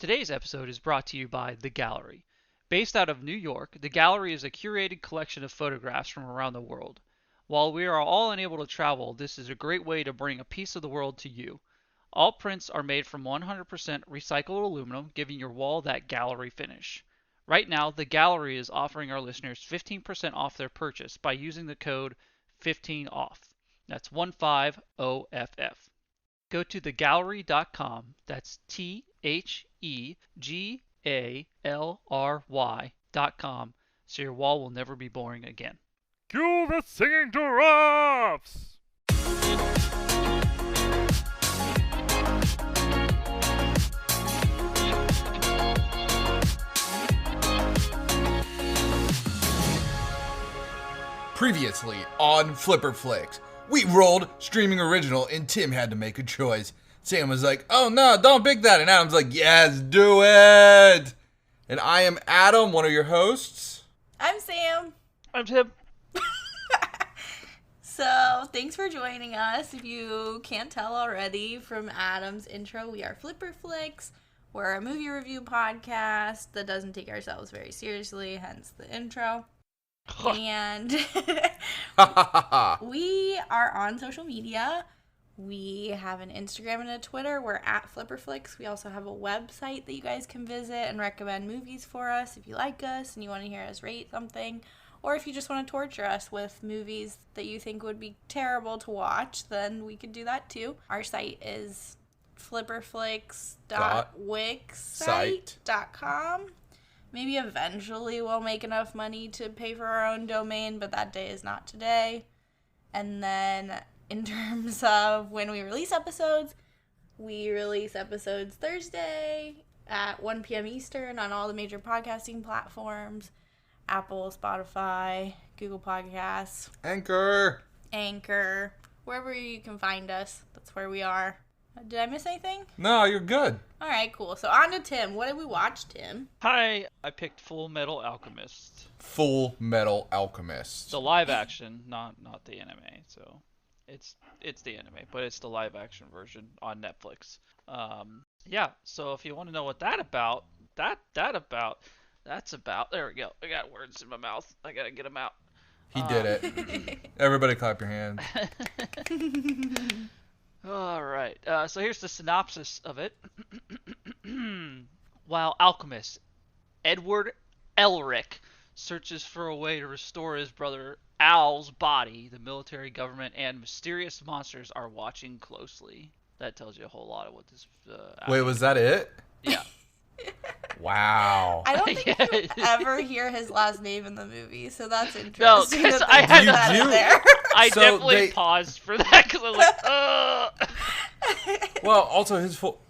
Today's episode is brought to you by The Gallery. Based out of New York, The Gallery is a curated collection of photographs from around the world. While we are all unable to travel, this is a great way to bring a piece of the world to you. All prints are made from 100% recycled aluminum, giving your wall that gallery finish. Right now, The Gallery is offering our listeners 15% off their purchase by using the code 15OFF. That's 15OFF. Go to thegallery.com, that's TheGallery.com, so your wall will never be boring again. Cue the singing giraffes! Previously on Flipper Flicks, we rolled streaming original and Tim had to make a choice. Sam was like, oh no, don't pick that. And Adam's like, yes, do it. And I am Adam, one of your hosts. I'm Sam. I'm Tim. So, thanks for joining us. If you can't tell already from Adam's intro, we are Flipper Flicks. We're a movie review podcast that doesn't take ourselves very seriously, hence the intro. And we are on social media. We have an Instagram and a Twitter. We're at FlipperFlix. We also have a website that you guys can visit and recommend movies for us if you like us and you want to hear us rate something. Or if you just want to torture us with movies that you think would be terrible to watch, then we could do that too. Our site is flipperflix.wixsite.com. Maybe eventually we'll make enough money to pay for our own domain, but that day is not today. And then in terms of when we release episodes, we release episodes Thursday at 1 p.m. Eastern on all the major podcasting platforms. Apple, Spotify, Google Podcasts. Anchor. Wherever you can find us, that's where we are. Did I miss anything? No, you're good. All right, cool. So on to Tim. What did we watch, Tim? Hi, I picked Fullmetal Alchemist. Fullmetal Alchemist. The live action, not the anime. So it's the anime, but it's the live action version on Netflix. Yeah. So if you want to know what that's about. There we go. I got words in my mouth. I gotta get them out. He did it. Everybody clap your hands. All right. So here's the synopsis of it. While alchemist Edward Elric searches for a way to restore his brother Al's body, the military, government, and mysterious monsters are watching closely. That tells you a whole lot of what this. Wait, was that it? Yeah. Wow. I don't think you ever hear his last name in the movie, so that's interesting. No, because I had that in there. I So definitely paused for that because I was like, Well, also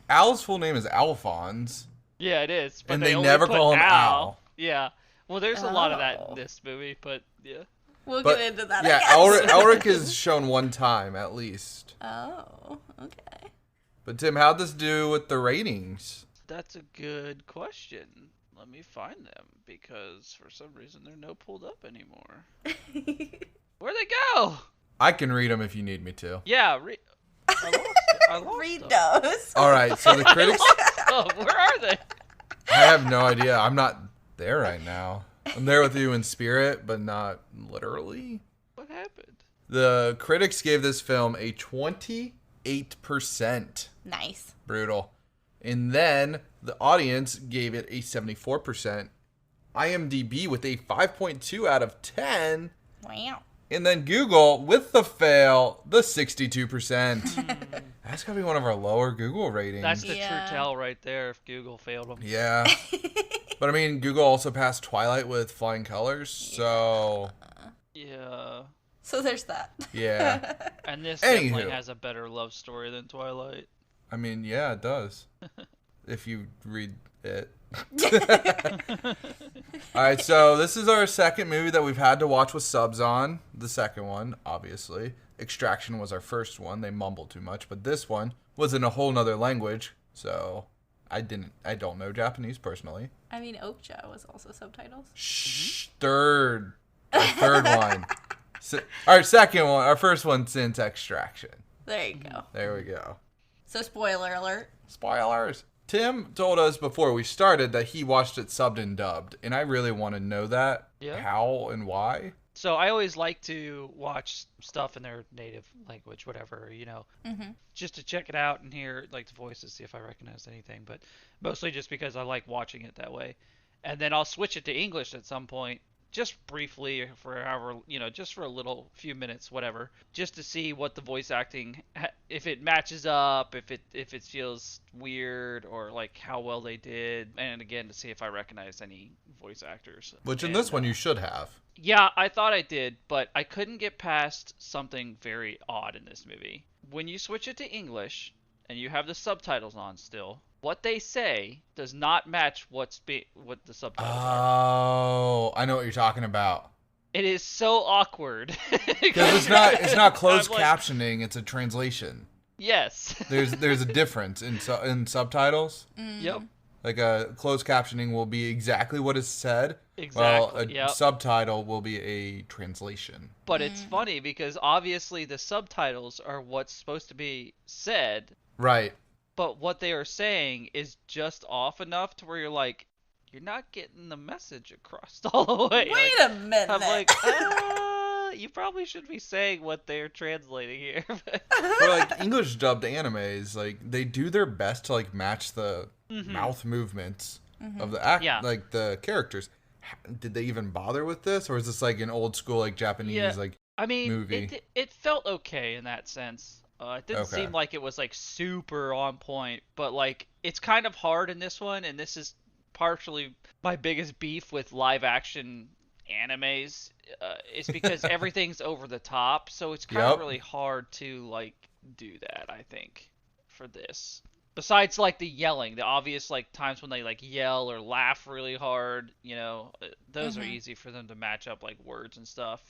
Al's full name is Alphonse. Yeah, it is. But And they they only never put call him Al. Yeah. Well, there's a lot of that in this movie, but yeah. We'll But, get into that. Yeah, I guess. Elric is shown one time at least. Oh, okay. But Tim, how'd this do with the ratings? That's a good question. Let me find them because for some reason they're no pulled up anymore. Where'd they go? I can read them if you need me to. Yeah, I lost Read them. those. All right, so the critics... Oh, where are they? I have no idea. I'm not there right now. I'm there with you in spirit, but not literally. What happened? The critics gave this film a 28%. Nice. Brutal. And then the audience gave it a 74%. IMDb with a 5.2 out of 10. Wow. And then Google with the fail, the 62%. That's gotta be one of our lower Google ratings. That's the Yeah. true tell right there if Google failed them. Yeah. But I mean, Google also passed Twilight with flying colors, so Yeah. So there's that. yeah. And this Anywho. definitely has a better love story than Twilight. I mean, yeah, it does. If you read it. Alright, so this is our second movie that we've had to watch with subs on. The second one, obviously. Extraction was our first one. They mumbled too much, but this one was in a whole nother language. So I don't know Japanese personally. I mean, Okja was also subtitles. Shh, third one. Our second one, our first one since Extraction. There you go. There we go. So spoiler alert. Spoilers. Tim told us before we started that he watched it subbed and dubbed, and I really want to know that. Yeah. How and why. So I always like to watch stuff in their native language, whatever, just to check it out and hear like the voices, see if I recognize anything. But mostly just because I like watching it that way. And then I'll switch it to English at some point, just briefly for however, just for a little few minutes, whatever, just to see what the voice acting, if it matches up, if it feels weird, or like how well they did, and again to see if I recognize any voice actors. Which in this one you should have. Yeah, I thought I did, but I couldn't get past something very odd in this movie. When you switch it to English and you have the subtitles on still, what they say does not match what the subtitles are. Oh, I know what you're talking about. It is so awkward. Because it's not closed I'm like, captioning, it's a translation. Yes. There's a difference in subtitles. Yep. Like a closed captioning will be exactly what is said, Exactly. while a Yep. subtitle will be a translation. But it's funny because obviously the subtitles are what's supposed to be said, Right. but what they are saying is just off enough to where you're like, you're not getting the message across all the way. Wait Like, a minute. I'm like, you probably should be saying what they're translating here. For like English dubbed animes, like they do their best to like match the mouth movements of the like the characters. Did they even bother with this, or is this like an old school like Japanese like I mean, movie? it felt okay in that sense. It didn't seem like it was like super on point, but like it's kind of hard in this one, and this is partially my biggest beef with live action animes. Is because everything's over the top, so it's kind of really hard to like do that, I think, for this. Besides like the yelling, the obvious like times when they like yell or laugh really hard, those are easy for them to match up like words and stuff.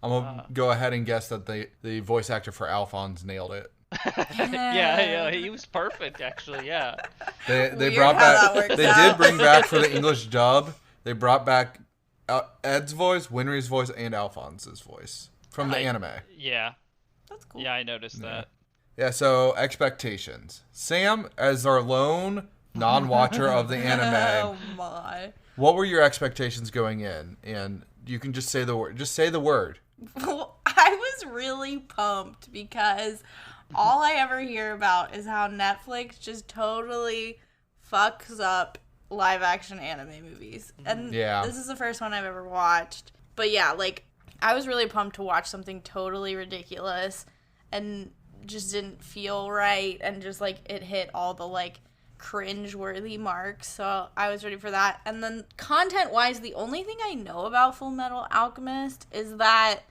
I'm gonna go ahead and guess that the voice actor for Alphonse nailed it. yeah, he was perfect actually. Yeah. They brought back. They did bring back for the English dub. They brought back Ed's voice, Winry's voice, and Alphonse's voice from the anime. Yeah. That's cool. Yeah, I noticed that. Yeah, so expectations. Sam, as our lone non-watcher of the anime, Oh my. what were your expectations going in? And you can just say the word. Just say the word. Well, I was really pumped because all I ever hear about is how Netflix just totally fucks up live action anime movies. And this is the first one I've ever watched. But yeah, like, I was really pumped to watch something totally ridiculous and just didn't feel right, and just like it hit all the like cringe-worthy marks, so I was ready for that. And then content-wise, the only thing I know about Fullmetal Alchemist is that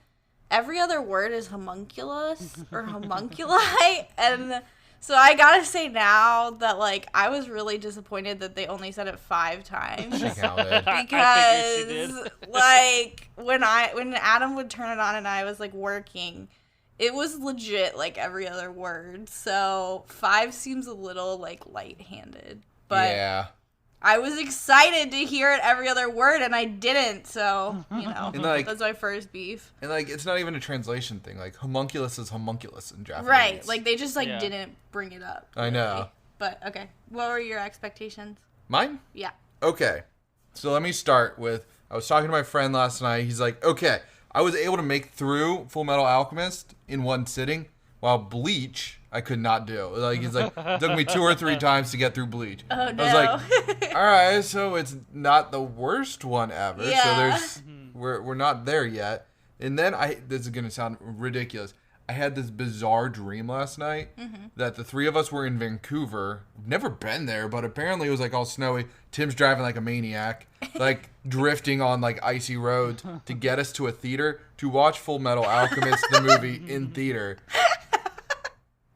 every other word is homunculus or homunculi, and so I gotta say now that like I was really disappointed that they only said it 5 times. She counted. Because like when Adam would turn it on and I was like working, it was legit like every other word. So 5 seems a little like light-handed. But yeah. I was excited to hear it every other word, and I didn't. So, And, like, that's my first beef. And like it's not even a translation thing. Like homunculus is homunculus in Japanese. Right. Like they just didn't bring it up. I know. But okay. What were your expectations? Mine? Yeah. Okay. So let me start with, I was talking to my friend last night. He's like, okay, I was able to make through Fullmetal Alchemist in one sitting, while Bleach I could not do. Like, he's like, it took me 2 or 3 times to get through Bleach. Oh, no. I was like, all right, so it's not the worst one ever. Yeah. So there's, we're not there yet. And then this is going to sound ridiculous. I had this bizarre dream last night that the 3 of us were in Vancouver. Never been there, but apparently it was like all snowy. Tim's driving like a maniac, like drifting on like icy roads to get us to a theater to watch Fullmetal Alchemist, the movie, in theater.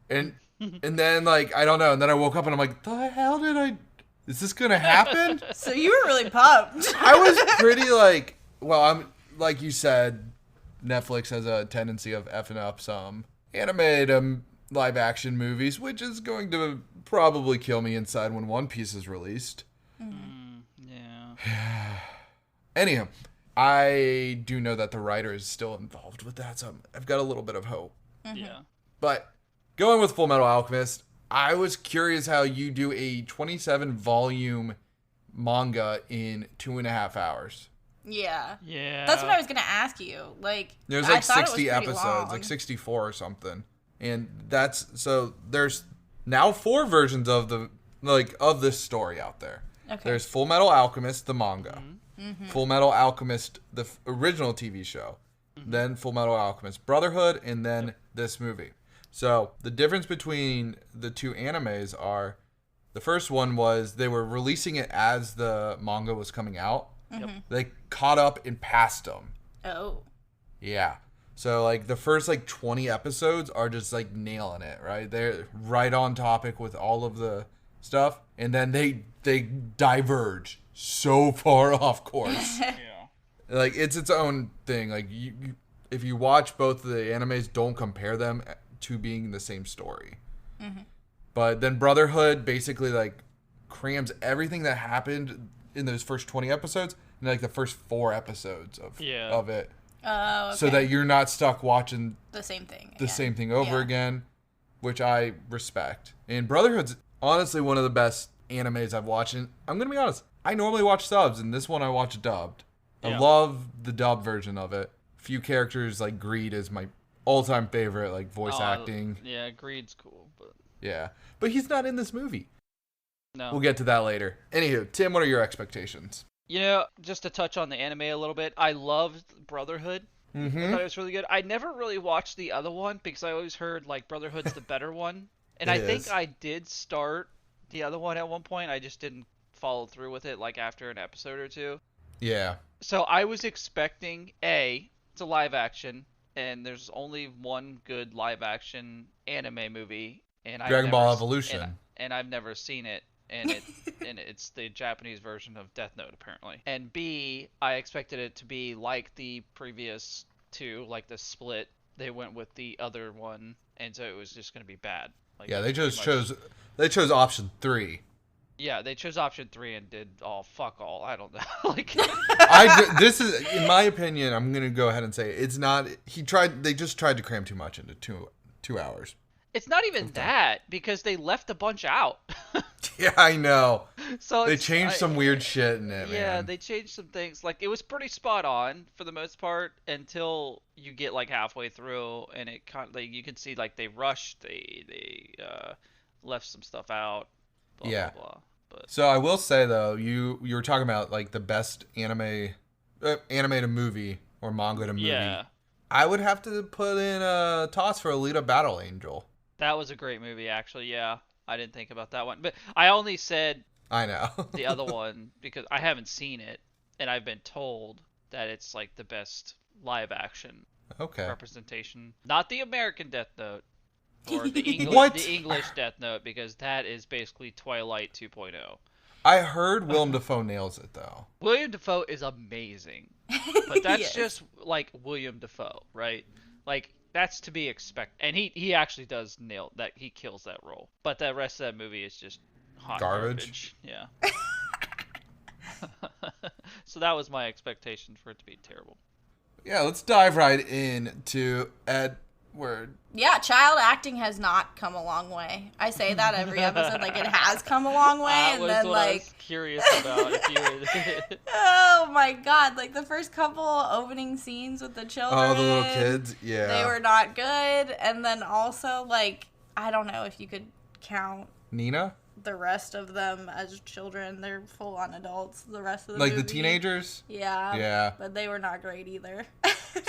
And then like, I don't know. And then I woke up and I'm like, the hell is this going to happen? So you were really pumped. I was pretty like, well, I'm like you said, Netflix has a tendency of effing up some animated live action movies, which is going to probably kill me inside when One Piece is released. Yeah. Anyhow, I do know that the writer is still involved with that, so I've got a little bit of hope. Yeah. But going with Fullmetal Alchemist, I was curious how you do a 27 volume manga in 2.5 hours. Yeah. Yeah. That's what I was gonna ask you. Like, There's I like thought it was 60 pretty episodes, long. like 64 or something. And there's now 4 versions of of this story out there. Okay. There's Fullmetal Alchemist, the manga. Fullmetal Alchemist, the original TV show. Then Fullmetal Alchemist Brotherhood, and then this movie. So the difference between the 2 animes are, the first one was they were releasing it as the manga was coming out. Yep. They caught up and passed them. Oh. Yeah. So like the first like 20 episodes are just like nailing it, right? They're right on topic with all of the stuff, and then they diverge so far off course. Yeah. Like it's its own thing. Like you if you watch both of the animes, don't compare them to being the same story. But then Brotherhood basically like crams everything that happened in those first 20 episodes in like the first 4 episodes of it. Oh, okay. So that you're not stuck watching the same thing. the again. same thing over Yeah. again, which I respect. And Brotherhood's honestly one of the best animes I've watched. And I'm going to be honest, I normally watch subs, and this one I watch dubbed. I Yeah. love the dub version of it. Few characters like Greed is my all-time favorite, like voice acting. Yeah, Greed's cool, but Yeah. But he's not in this movie. no. We'll get to that later. Anywho, Tim, what are your expectations? You know, just to touch on the anime a little bit, I loved Brotherhood. I thought it was really good. I never really watched the other one because I always heard like Brotherhood's the better one. And I think I did start the other one at one point. I just didn't follow through with it like after an episode or 2. Yeah. So I was expecting it's a live action, and there's only one good live action anime movie, and Dragon Ball Evolution. and I've never seen it, and it's the Japanese version of Death Note apparently. And B, I expected it to be like the previous 2, like the Split. They went with the other one, and so it was just gonna be bad. Like, Yeah, it they was just pretty much- chose option 3. Yeah, they chose option 3 and did fuck all. I don't know. Like, This is, in my opinion, I'm gonna go ahead and say it's not. They just tried to cram too much into 2 hours. it's not even that because they left a bunch out. Yeah, I know. So They it's- changed some weird shit in it, Yeah, man. they changed some things. Like, it was pretty spot on for the most part until you get like halfway through, and it kind of, like, you can see like they rushed, they left some stuff out. Blah, Yeah. Blah, blah. But So I will say though, you were talking about like the best anime to movie or manga to movie. yeah, I would have to put in a toss for Alita Battle Angel. that was a great movie actually. Yeah, I didn't think about that one, but I only said I know. the other one because I haven't seen it, and I've been told that it's like the best live action Okay. representation, not the American Death Note or the English, What? the English Death Note, because that is basically Twilight 2.0. I heard Willem Dafoe nails it though. William Dafoe is amazing, but that's Yes. just like William Dafoe, right? Like, that's to be expected, and he actually does nail that. He kills that role, but the rest of that movie is just hot Garbage? Yeah. So that was my expectation for it to be terrible. Yeah, let's dive right into Edward. Yeah, child acting has not come a long way. I say that every episode, like it has come a long way, That and was then what I like, was curious about. If you would... oh my god, like the first couple opening scenes with the children. Oh, the little kids. Yeah. They were not good, and then also like I don't know if you could count Nina? the rest of them as children. They're full on adults. The rest of the Like movie. the teenagers? Yeah. Yeah. But they were not great either.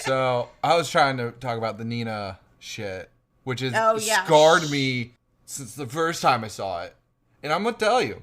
So I was trying to talk about the Nina shit, which is Oh, yeah. scarred me since the first time I saw it. And I'm gonna tell you,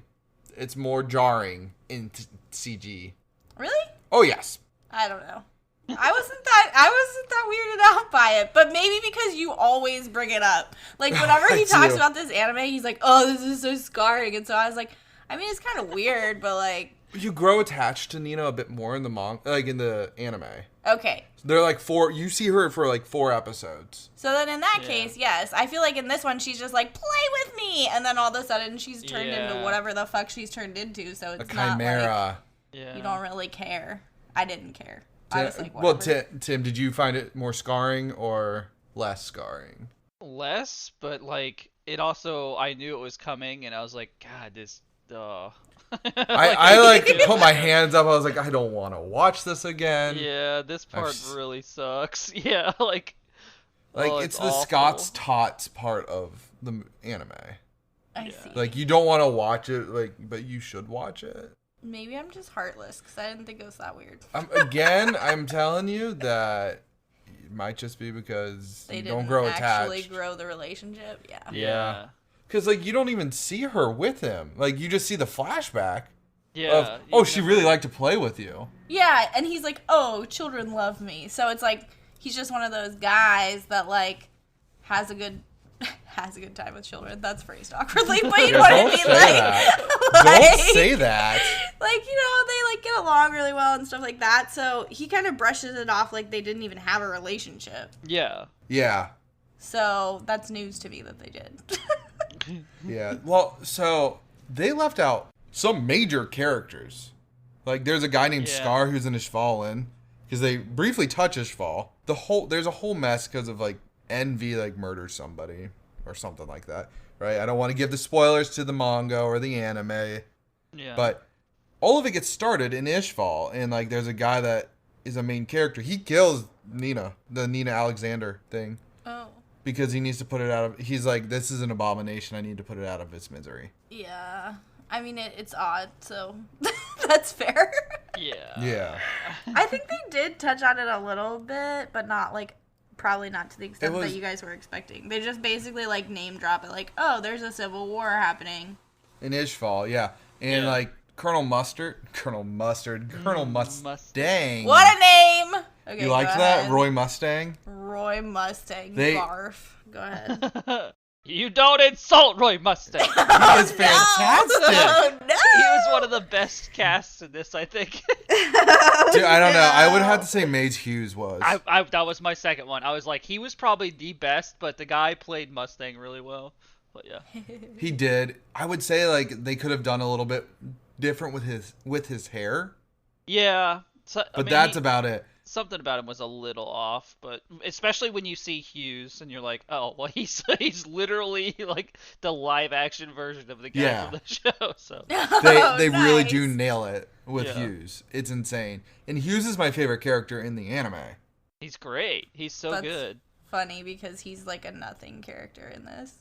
it's more jarring in CG. Really? Oh yes. I don't know. I wasn't that weirded out by it, but maybe because you always bring it up. Like whenever he I talks do. about this anime, he's like, "Oh, this is so scarring," and so I was like, I mean, it's kind of weird, but like, You grow attached to Nina a bit more in the like in the anime. okay. They're like 4. You see her for like 4 episodes. So then in that Yeah. case, yes, I feel like in this one she's just like, "Play with me," and then all of a sudden she's turned into Yeah. whatever the fuck she's turned into. So A it's not like chimera. Yeah. you don't really care. I didn't care. I was like, Well, whatever. Tim, did you find it more scarring or less scarring? Less, but like it also, I knew it was coming, and I was like, God, this, I put my hands up. I was like, I don't want to watch this again. Yeah, this part s- really sucks. Yeah, like, Like, oh, it's the awful. Scott's Tots part of the anime. I Yeah. see. Like, you don't want to watch it, like, but you should watch it. Maybe I'm just heartless because I didn't think it was that weird. Again, I'm telling you that it might just be because They you didn't don't grow actually attached. grow the relationship. Yeah. Yeah. Because, like, you don't even see her with him. Like, you just see the flashback Yeah. of, you oh, she never- really liked to play with you. Yeah, and he's like, "Oh, children love me." So it's like he's just one of those guys that like has a good time with children. That's phrased awkwardly, but you know what I Don't mean. say Like, that. like- Don't say that. Like, you know, they like get along really well and stuff like that. So he kind of brushes it off like they didn't even have a relationship. Yeah. Yeah. So that's news to me that they did. Yeah. Well, so they left out some major characters. Like, there's a guy named Yeah. Scar who's in Ishvalan, because they briefly touch Ishval. There's a whole mess because of, like, Envy, like, murders somebody or something like that, right? I don't want to give the spoilers to the manga or the anime, Yeah. but all of it gets started in Ishval, and, like, there's a guy that is a main character. He kills Nina, the Nina Alexander thing, Oh. because he needs to put it out of... He's like, this is an abomination. I need to put it out of its misery. Yeah. I mean, it's odd, so that's fair. Yeah. Yeah. I think they did touch on it a little bit, but not like, probably not to the extent was- that you guys were expecting. They just basically like name drop it, like, oh, there's a civil war happening. In Ishval, yeah. And, Yeah. like, Colonel Mustang. What a name! Okay, You go liked that? ahead. Roy Mustang? Roy Mustang. They- Barf. Go ahead. You don't insult Roy Mustang. He is fantastic. Oh, no! He was one of the best casts in this, I think. Dude, I don't know. I would have to say Maze Hughes was. That was my second one. I was like, he was probably the best, but the guy played Mustang really well. But yeah. He did. I would say, like, they could have done a little bit different with his hair, Yeah. So, but that's about it. something about him was a little off, but especially when you see Hughes and you're like, oh, well, he's literally like the live action version of the guy Yeah. from the show. So They really nice. do nail it with Yeah. Hughes. It's insane. And Hughes is my favorite character in the anime. he's great. He's so That's good. funny because he's like a nothing character in this.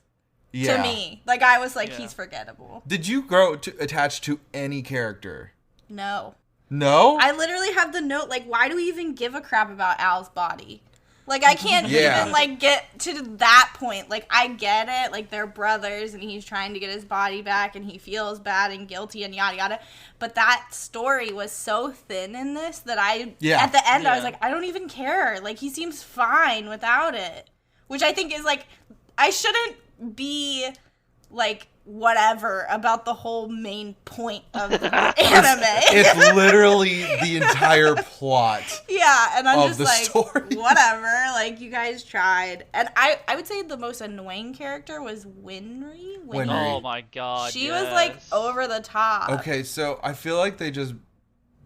Yeah. To me. Like, I was like, Yeah. he's forgettable. Did you grow attached to any character? No. No? I literally have the note, like, why do we even give a crap about Al's body? Like, I can't Yeah. even, like, get to that point. Like, I get it. Like, they're brothers, and he's trying to get his body back, and he feels bad and guilty and yada yada. But that story was so thin in this that Yeah. at the end, I was Yeah. like, I don't even care. Like, he seems fine without it. Which I think is, like, I shouldn't be, like, whatever about the whole main point of the anime. It's literally the entire plot. Yeah, and I'm of just the like, story. whatever. Like, you guys tried. And I would say the most annoying character was Winry. Winry. Oh my god. She was, like, yes. over the top. Okay, so I feel like they just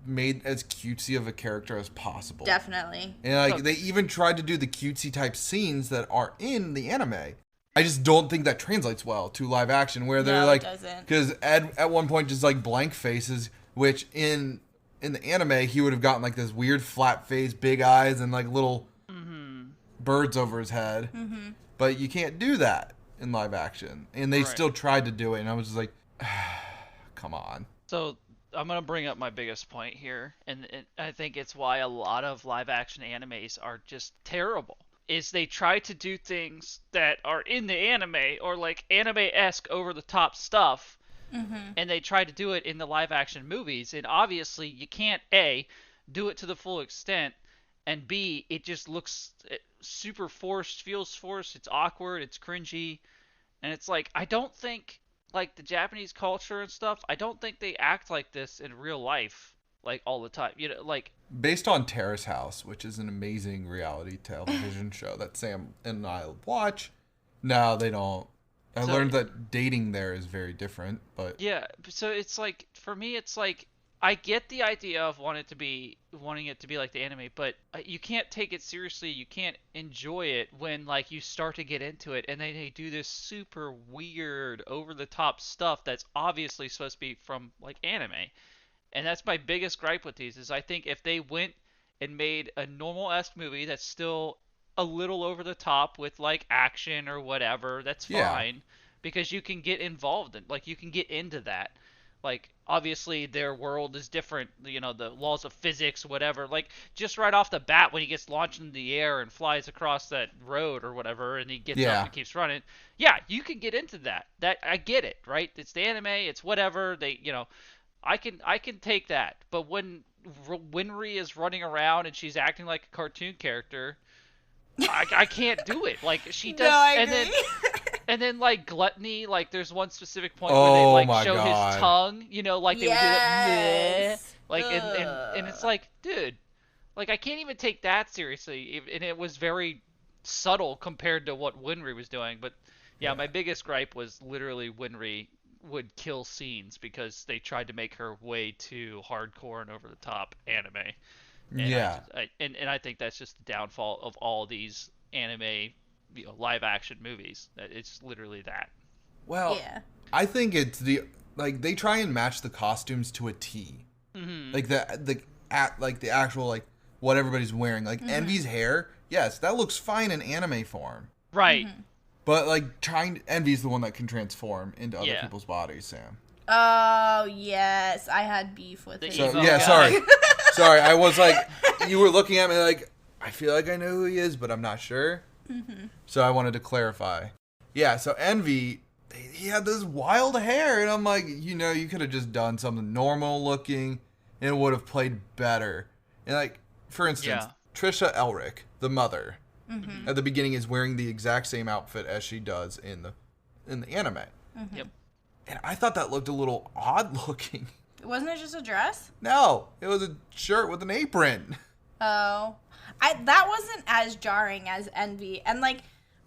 made as cutesy of a character as possible. Definitely. And like they even tried to do the cutesy type scenes that are in the anime. I just don't think that translates well to live action where they're No, it like, doesn't. because Ed at one point just like blank faces, which in the anime he would have gotten like this weird flat face, big eyes, and like little birds over his head. Mm-hmm. But you can't do that in live action, and they Right. still tried to do it, and I was just like, come on. So I'm gonna bring up my biggest point here, and I think it's why a lot of live action animes are just terrible. Is they try to do things that are in the anime or like anime-esque over the top stuff, and they try to do it in the live action movies, and obviously you can't A, do it to the full extent, and B, it just looks super forced, feels forced, it's awkward, it's cringy, and it's like I don't think like the Japanese culture and stuff, I don't think they act like this in real life, like all the time. You know, like Based on Terrace House, which is an amazing reality television show that Sam and I watch. No, they don't. I So- learned that dating there is very different, but yeah. So it's like for me, it's like I get the idea of wanting it to be like the anime, but you can't take it seriously. You can't enjoy it when like you start to get into it, and then they do this super weird, over the top stuff that's obviously supposed to be from like anime. And that's my biggest gripe with these is I think if they went and made a normal-esque movie that's still a little over the top with like action or whatever, that's Yeah. fine because you can get involved in like you can get into that. Like obviously their world is different, you know, the laws of physics, whatever. Like just right off the bat when he gets launched into the air and flies across that road or whatever and he gets Yeah. up and keeps running. Yeah, you can get into that. That I get it, right? It's the anime, it's whatever. They, you know, I can take that, but when Winry is running around and she's acting like a cartoon character, I can't do it. Like she does, No, I and agree. then like Gluttony, like there's one specific point Oh where they like my show God. his tongue, you know, like they would do that, Yes. meh, like and it's like, dude, like I can't even take that seriously, and it was very subtle compared to what Winry was doing. But yeah, my biggest gripe was literally Winry would kill scenes because they tried to make her way too hardcore and over the top anime. And Yeah. and I think that's just the downfall of all these anime, you know, live action movies. It's literally that. Well, Yeah. I think it's like they try and match the costumes to a T. Mm-hmm. Like the actual like what everybody's wearing. Like Envy's hair, yes, that looks fine in anime form. Right. But like Envy's the one that can transform into other Yeah. people's bodies, Sam. Oh, yes. I had beef with The it. So Evo yeah, guy. sorry. Sorry, I was like you were looking at me like I feel like I know who he is, but I'm not sure. So I wanted to clarify. Yeah, so Envy, he had this wild hair, and I'm like, you know, you could have just done something normal looking, and it would have played better. And like, for instance, Yeah. Trisha Elric, the mother, at the beginning is wearing the exact same outfit as she does in the anime, Yep. and I thought that looked a little odd looking. Wasn't it just a dress? No, it was a shirt with an apron. Oh. That wasn't as jarring as Envy. And, like,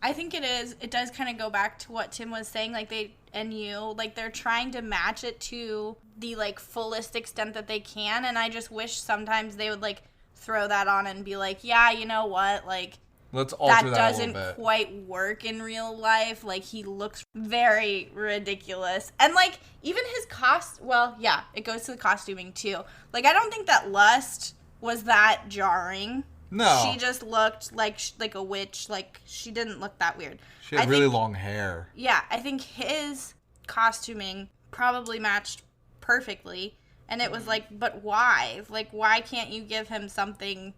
I think it does kind of go back to what Tim was saying. Like, they're trying to match it to the, like, fullest extent that they can. And I just wish sometimes they would, like, throw that on and be like, yeah, you know what? Like, Let's alter that a doesn't little bit. quite work in real life. Like, he looks very ridiculous. And, like, even his well, yeah, it goes to the costuming, too. Like, I don't think that Lust was that jarring. No. She just looked like a witch. Like, she didn't look that weird. She had I really think- long hair. Yeah, I think his costuming probably matched perfectly. And it was like, but why? Like, why can't you give him something?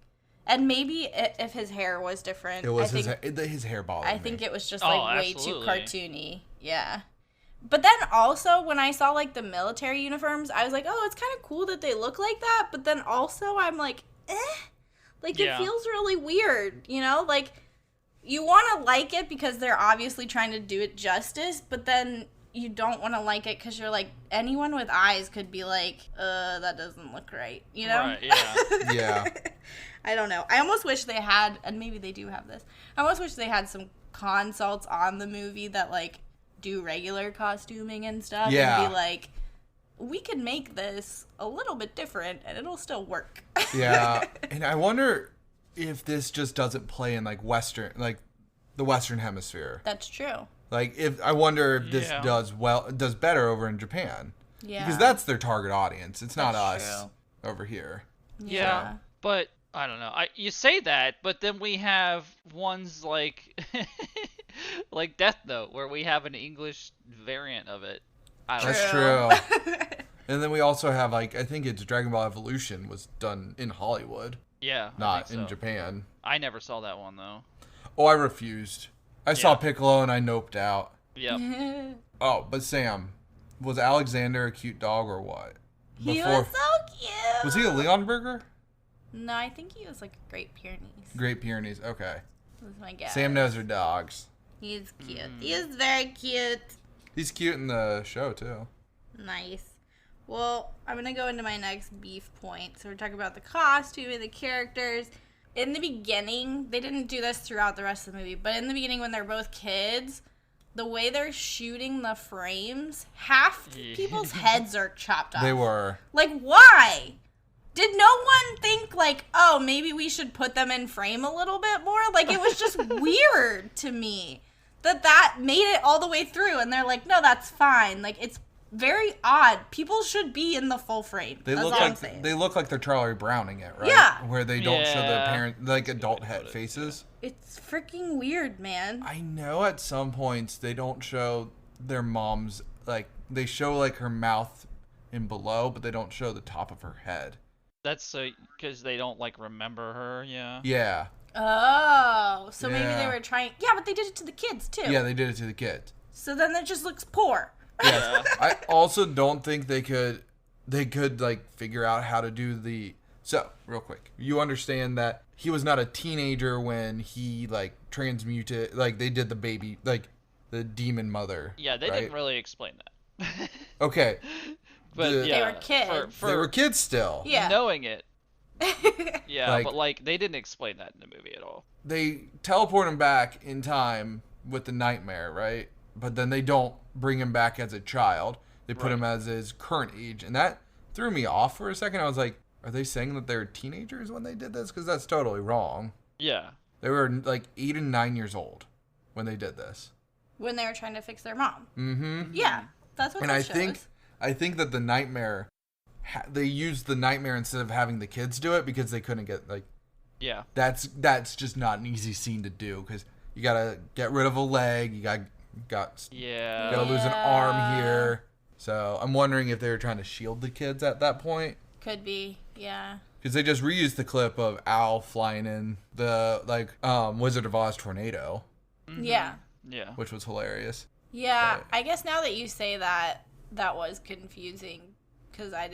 And maybe if his hair was different. It was I think, his hair bothered I me. think it was just Oh, like way absolutely. too cartoony. Yeah. But then also when I saw like the military uniforms, I was like, oh, it's kind of cool that they look like that. But then also I'm like, like Yeah. it feels really weird, you know? Like you want to like it because they're obviously trying to do it justice, but then you don't want to like it because you're like, anyone with eyes could be like, that doesn't look right, you know? Right. Yeah. Yeah. I don't know. I almost wish they had, and maybe they do have this, I almost wish they had some consults on the movie that, like, do regular costuming and stuff. Yeah. And be like, we could make this a little bit different, and it'll still work. Yeah. And I wonder if this just doesn't play in, like, the Western Hemisphere. That's true. Like, I wonder if this Yeah. does better over in Japan. Yeah. Because that's their target audience. It's not That's us true. over here. Yeah, but I don't know. You say that, but then we have ones like like Death Note, where we have an English variant of it. I don't That's know. true. And then we also have, like, I think it's Dragon Ball Evolution was done in Hollywood, Yeah, I not think in so. Japan. I never saw that one though. Oh, I refused. I saw Yeah. Piccolo and I noped out. Yep. Oh, but Sam, was Alexander a cute dog or what? He was so cute. Was he a Leon Burger? No, I think he was like a Great Pyrenees. Great Pyrenees. Okay. Was my guess. Sam knows her dogs. He's cute. He is very cute. He's cute in the show too. Nice. Well, I'm going to go into my next beef point. So we're talking about the costume and the characters. In the beginning, they didn't do this throughout the rest of the movie, but in the beginning when they're both kids, the way they're shooting the frames, half people's heads are chopped off. They were. Like, why? Did no one think, like, oh, maybe we should put them in frame a little bit more? Like, it was just weird to me that made it all the way through. And they're like, no, that's fine. Like, it's very odd. People should be in the full frame. They look like they're Charlie Browning it, right? Yeah. Where they don't show the parent, like, adult head faces. It's freaking weird, man. I know at some points they don't show their mom's, like, they show, like, her mouth in below, but they don't show the top of her head. That's because they don't, like, remember her, yeah. Yeah. Oh, so maybe they were trying... Yeah, but they did it to the kids, too. Yeah, they did it to the kids. So then it just looks poor. Yeah. I also don't think they could, like, figure out how to do the... So, real quick. You understand that he was not a teenager when he, like, transmuted... Like, they did the baby... Like, the demon mother. Yeah, they didn't really explain that. Okay. But they were kids. They were kids still. Yeah. Knowing it. Yeah, Like- but, like, they didn't explain that in the movie at all. They teleport him back in time with the nightmare, right? But then they don't bring him back as a child. They put him as his current age. And that threw me off for a second. I was like, are they saying that they're teenagers when they did this? Because that's totally wrong. Yeah. They were like 8 and 9 years old when they did this. When they were trying to fix their mom. Mm-hmm. Yeah, that's what And that shows. I think that the nightmare, they used the nightmare instead of having the kids do it because they couldn't get, like, Yeah. that's just not an easy scene to do because you gotta get rid of a leg, you gotta lose an arm here. So I'm wondering if they were trying to shield the kids at that point. Could be, yeah. Because they just reused the clip of Al flying in the, like, Wizard of Oz tornado. Mm-hmm. Yeah. Yeah. Which was hilarious. Yeah, But- I guess now that you say that, that was confusing because that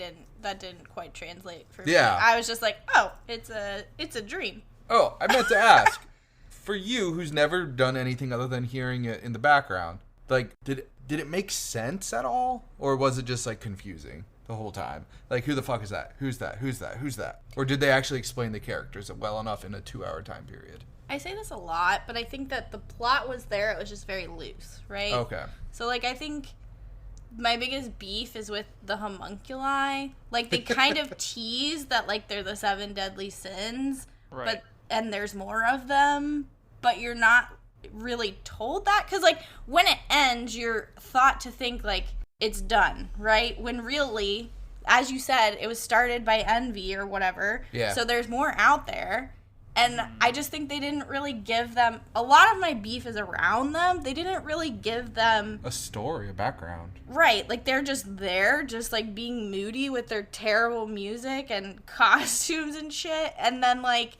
didn't quite translate for me. Yeah. I was just like, oh, it's a dream. Oh, I meant to ask. For you, who's never done anything other than hearing it in the background, like, did it make sense at all? Or was it just, like, confusing the whole time? Like, who the fuck is that? Who's that? Who's that? Who's that? Or did they actually explain the characters well enough in a 2-hour time period? I say this a lot, but I think that the plot was there. It was just very loose, right? Okay. So, like, I think my biggest beef is with the homunculi. Like, they kind of tease that, like, they're the 7 deadly sins. Right. And there's more of them. But you're not really told that. Because, like, when it ends, you're thought to think, like, it's done, right? When really, as you said, it was started by envy or whatever. Yeah. So there's more out there. And I just think they didn't really give them... A lot of my beef is around them. They didn't really give them... A story, a background. Right. Like, they're just there, just, like, being moody with their terrible music and costumes and shit. And then, like,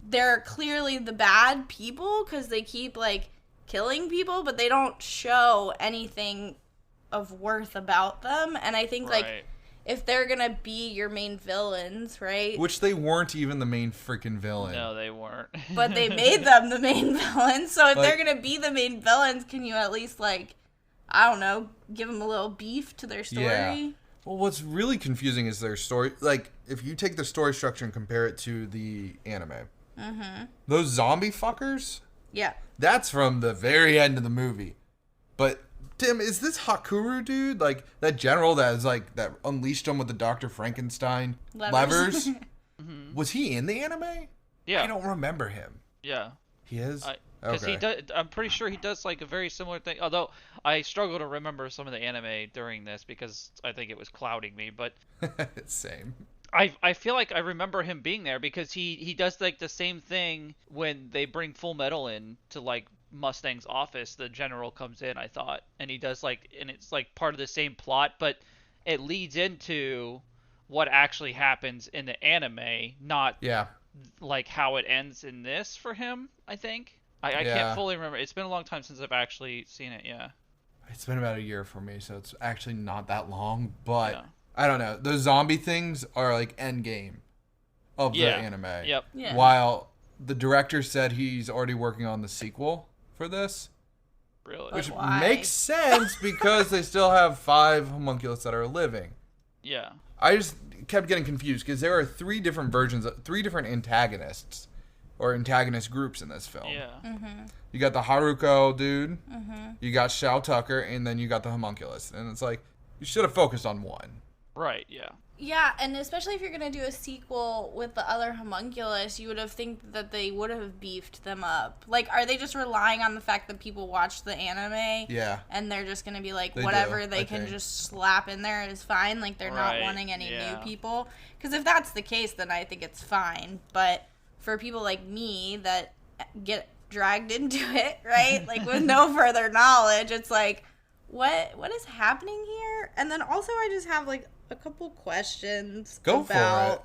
they're clearly the bad people because they keep, like, killing people, but they don't show anything of worth about them. And I think, like... If they're gonna be your main villains, right? Which they weren't even the main freaking villain. No, they weren't. But they made them the main villains. So if Like- they're gonna be the main villains, can you at least, like, I don't know, give them a little beef to their story? Yeah. Well, what's really confusing is their story. Like, if you take the story structure and compare it to the anime, those zombie fuckers, Yeah. that's from the very end of the movie. But Tim, is this Hakuru dude, like that general that is like that unleashed him with the Dr. Frankenstein levers? Was he in the anime? Yeah. I don't remember him. Yeah. He is? Because Okay. he does, I'm pretty sure he does like a very similar thing. Although I struggle to remember some of the anime during this because I think it was clouding me. But Same. I feel like I remember him being there because he does like the same thing when they bring Fullmetal in to like Mustang's office. The general comes in, I thought, and he does like, and it's like part of the same plot, but it leads into what actually happens in the anime, not Yeah. like how it ends in this for him. I think I Yeah. can't fully remember. It's been a long time since I've actually seen it. Yeah. It's been about a year for me, so it's actually not that long, but Yeah. I don't know. Those zombie things are like end game of the Yeah. anime. Yep. Yeah. While the director said he's already working on the sequel for this, Really. which Why? makes sense because they still have 5 homunculus that are living. Yeah. I just kept getting confused because there are 3 different versions, 3 different antagonists or antagonist groups in this film. Yeah. You got the Haruko dude, you got Shao Tucker, and then you got the homunculus. And it's like, you should have focused on one. Right, yeah. Yeah, and especially if you're going to do a sequel with the other homunculus, you would have think that they would have beefed them up. Like, are they just relying on the fact that people watch the anime? Yeah. And they're just going to be like, They whatever do, they I can think. just slap in there is fine? Like, they're not Right, wanting any yeah. new people? Because if that's the case, then I think it's fine. But for people like me that get dragged into it, right? Like, with no further knowledge, it's like, what is happening here? And then also I just have, like, a couple questions Go for it.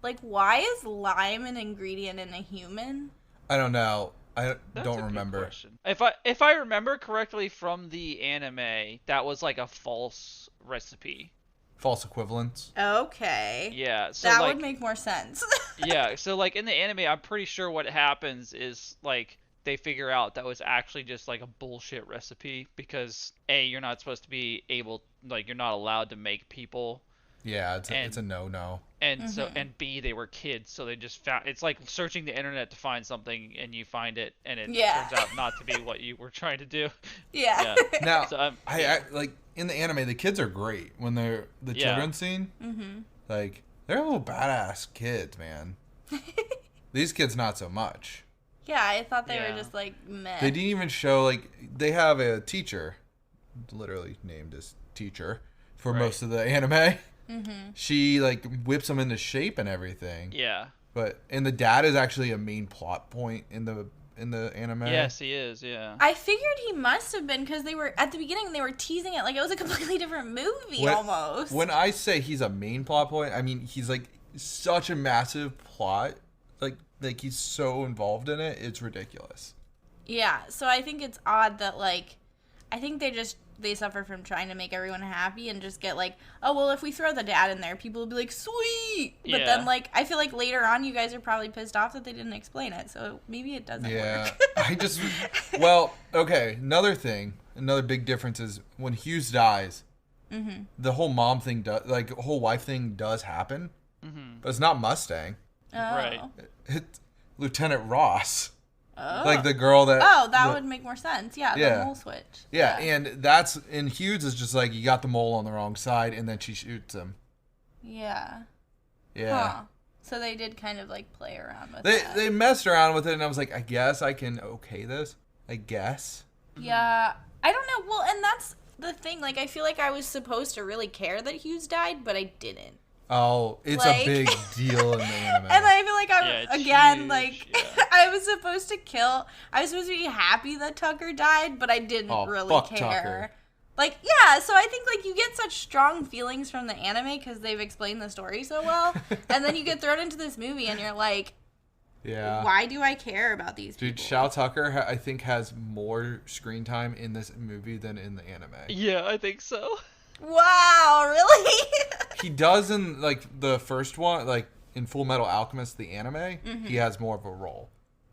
like, why is lime an ingredient in a human? I don't know. I That's don't a good remember. question. If I remember correctly from the anime, that was like a false recipe. False equivalence. Okay. Yeah, so That like would make more sense. yeah, so like in the anime, I'm pretty sure what happens is like they figure out that was actually just like a bullshit recipe because A, you're not supposed to be able, like you're not allowed to make people, Yeah, it's And- it's a no-no. and so and B, they were kids, so they just found, it's like searching the internet to find something and you find it and it Yeah. turns out not to be what you were trying to do. Yeah. Yeah. Now, So I like in the anime, the kids are great when they're the Yeah. children's scene. Like they're little badass kids, man. These kids, not so much. Yeah, I thought they Yeah. were just like meh. They didn't even show like they have a teacher, literally named as teacher, for Right. most of the anime. She like whips them into shape and everything. Yeah. And the dad is actually a main plot point in the anime. Yes, he is. Yeah. I figured he must have been because they were at the beginning. They were teasing it like it was a completely different movie almost. When I say he's a main plot point, I mean he's like such a massive plot. Like he's so involved in it, it's ridiculous. Yeah, so I think it's odd that like, I think they suffer from trying to make everyone happy and just get like, oh well, if we throw the dad in there, people will be like, sweet. But Yeah. then like, I feel like later on, you guys are probably pissed off that they didn't explain it. So maybe it doesn't Yeah, work. well, okay. Another big difference is when Hughes dies, the whole mom thing whole wife thing does happen, but it's not Mustang. Oh. Right. It's Lieutenant Ross, Oh. like the girl that. Oh, that would make more sense. Yeah, Yeah. the mole switch. Yeah, and Hughes is just like you got the mole on the wrong side, and then she shoots him. Yeah. Yeah. Huh. So they did kind of like play around with They that. they messed around with it, and I was like, I guess I can okay this. I guess. Yeah, I don't know. Well, and that's the thing. Like, I feel like I was supposed to really care that Hughes died, but I didn't. Oh, it's Like- a big deal in the anime. And I feel like Yeah, it's again, huge, like, yeah. I was supposed to be happy that Tucker died, but I didn't Oh, really fuck care. Tucker. Like, yeah, so I think, like, you get such strong feelings from the anime because they've explained the story so well, and then you get thrown into this movie and you're like, Yeah. why do I care about these Dude, people? Shao Tucker, I think, has more screen time in this movie than in the anime. Yeah, I think so. Wow, really? He does in, like, the first one, like, in Fullmetal Alchemist, the anime, he has more of a role.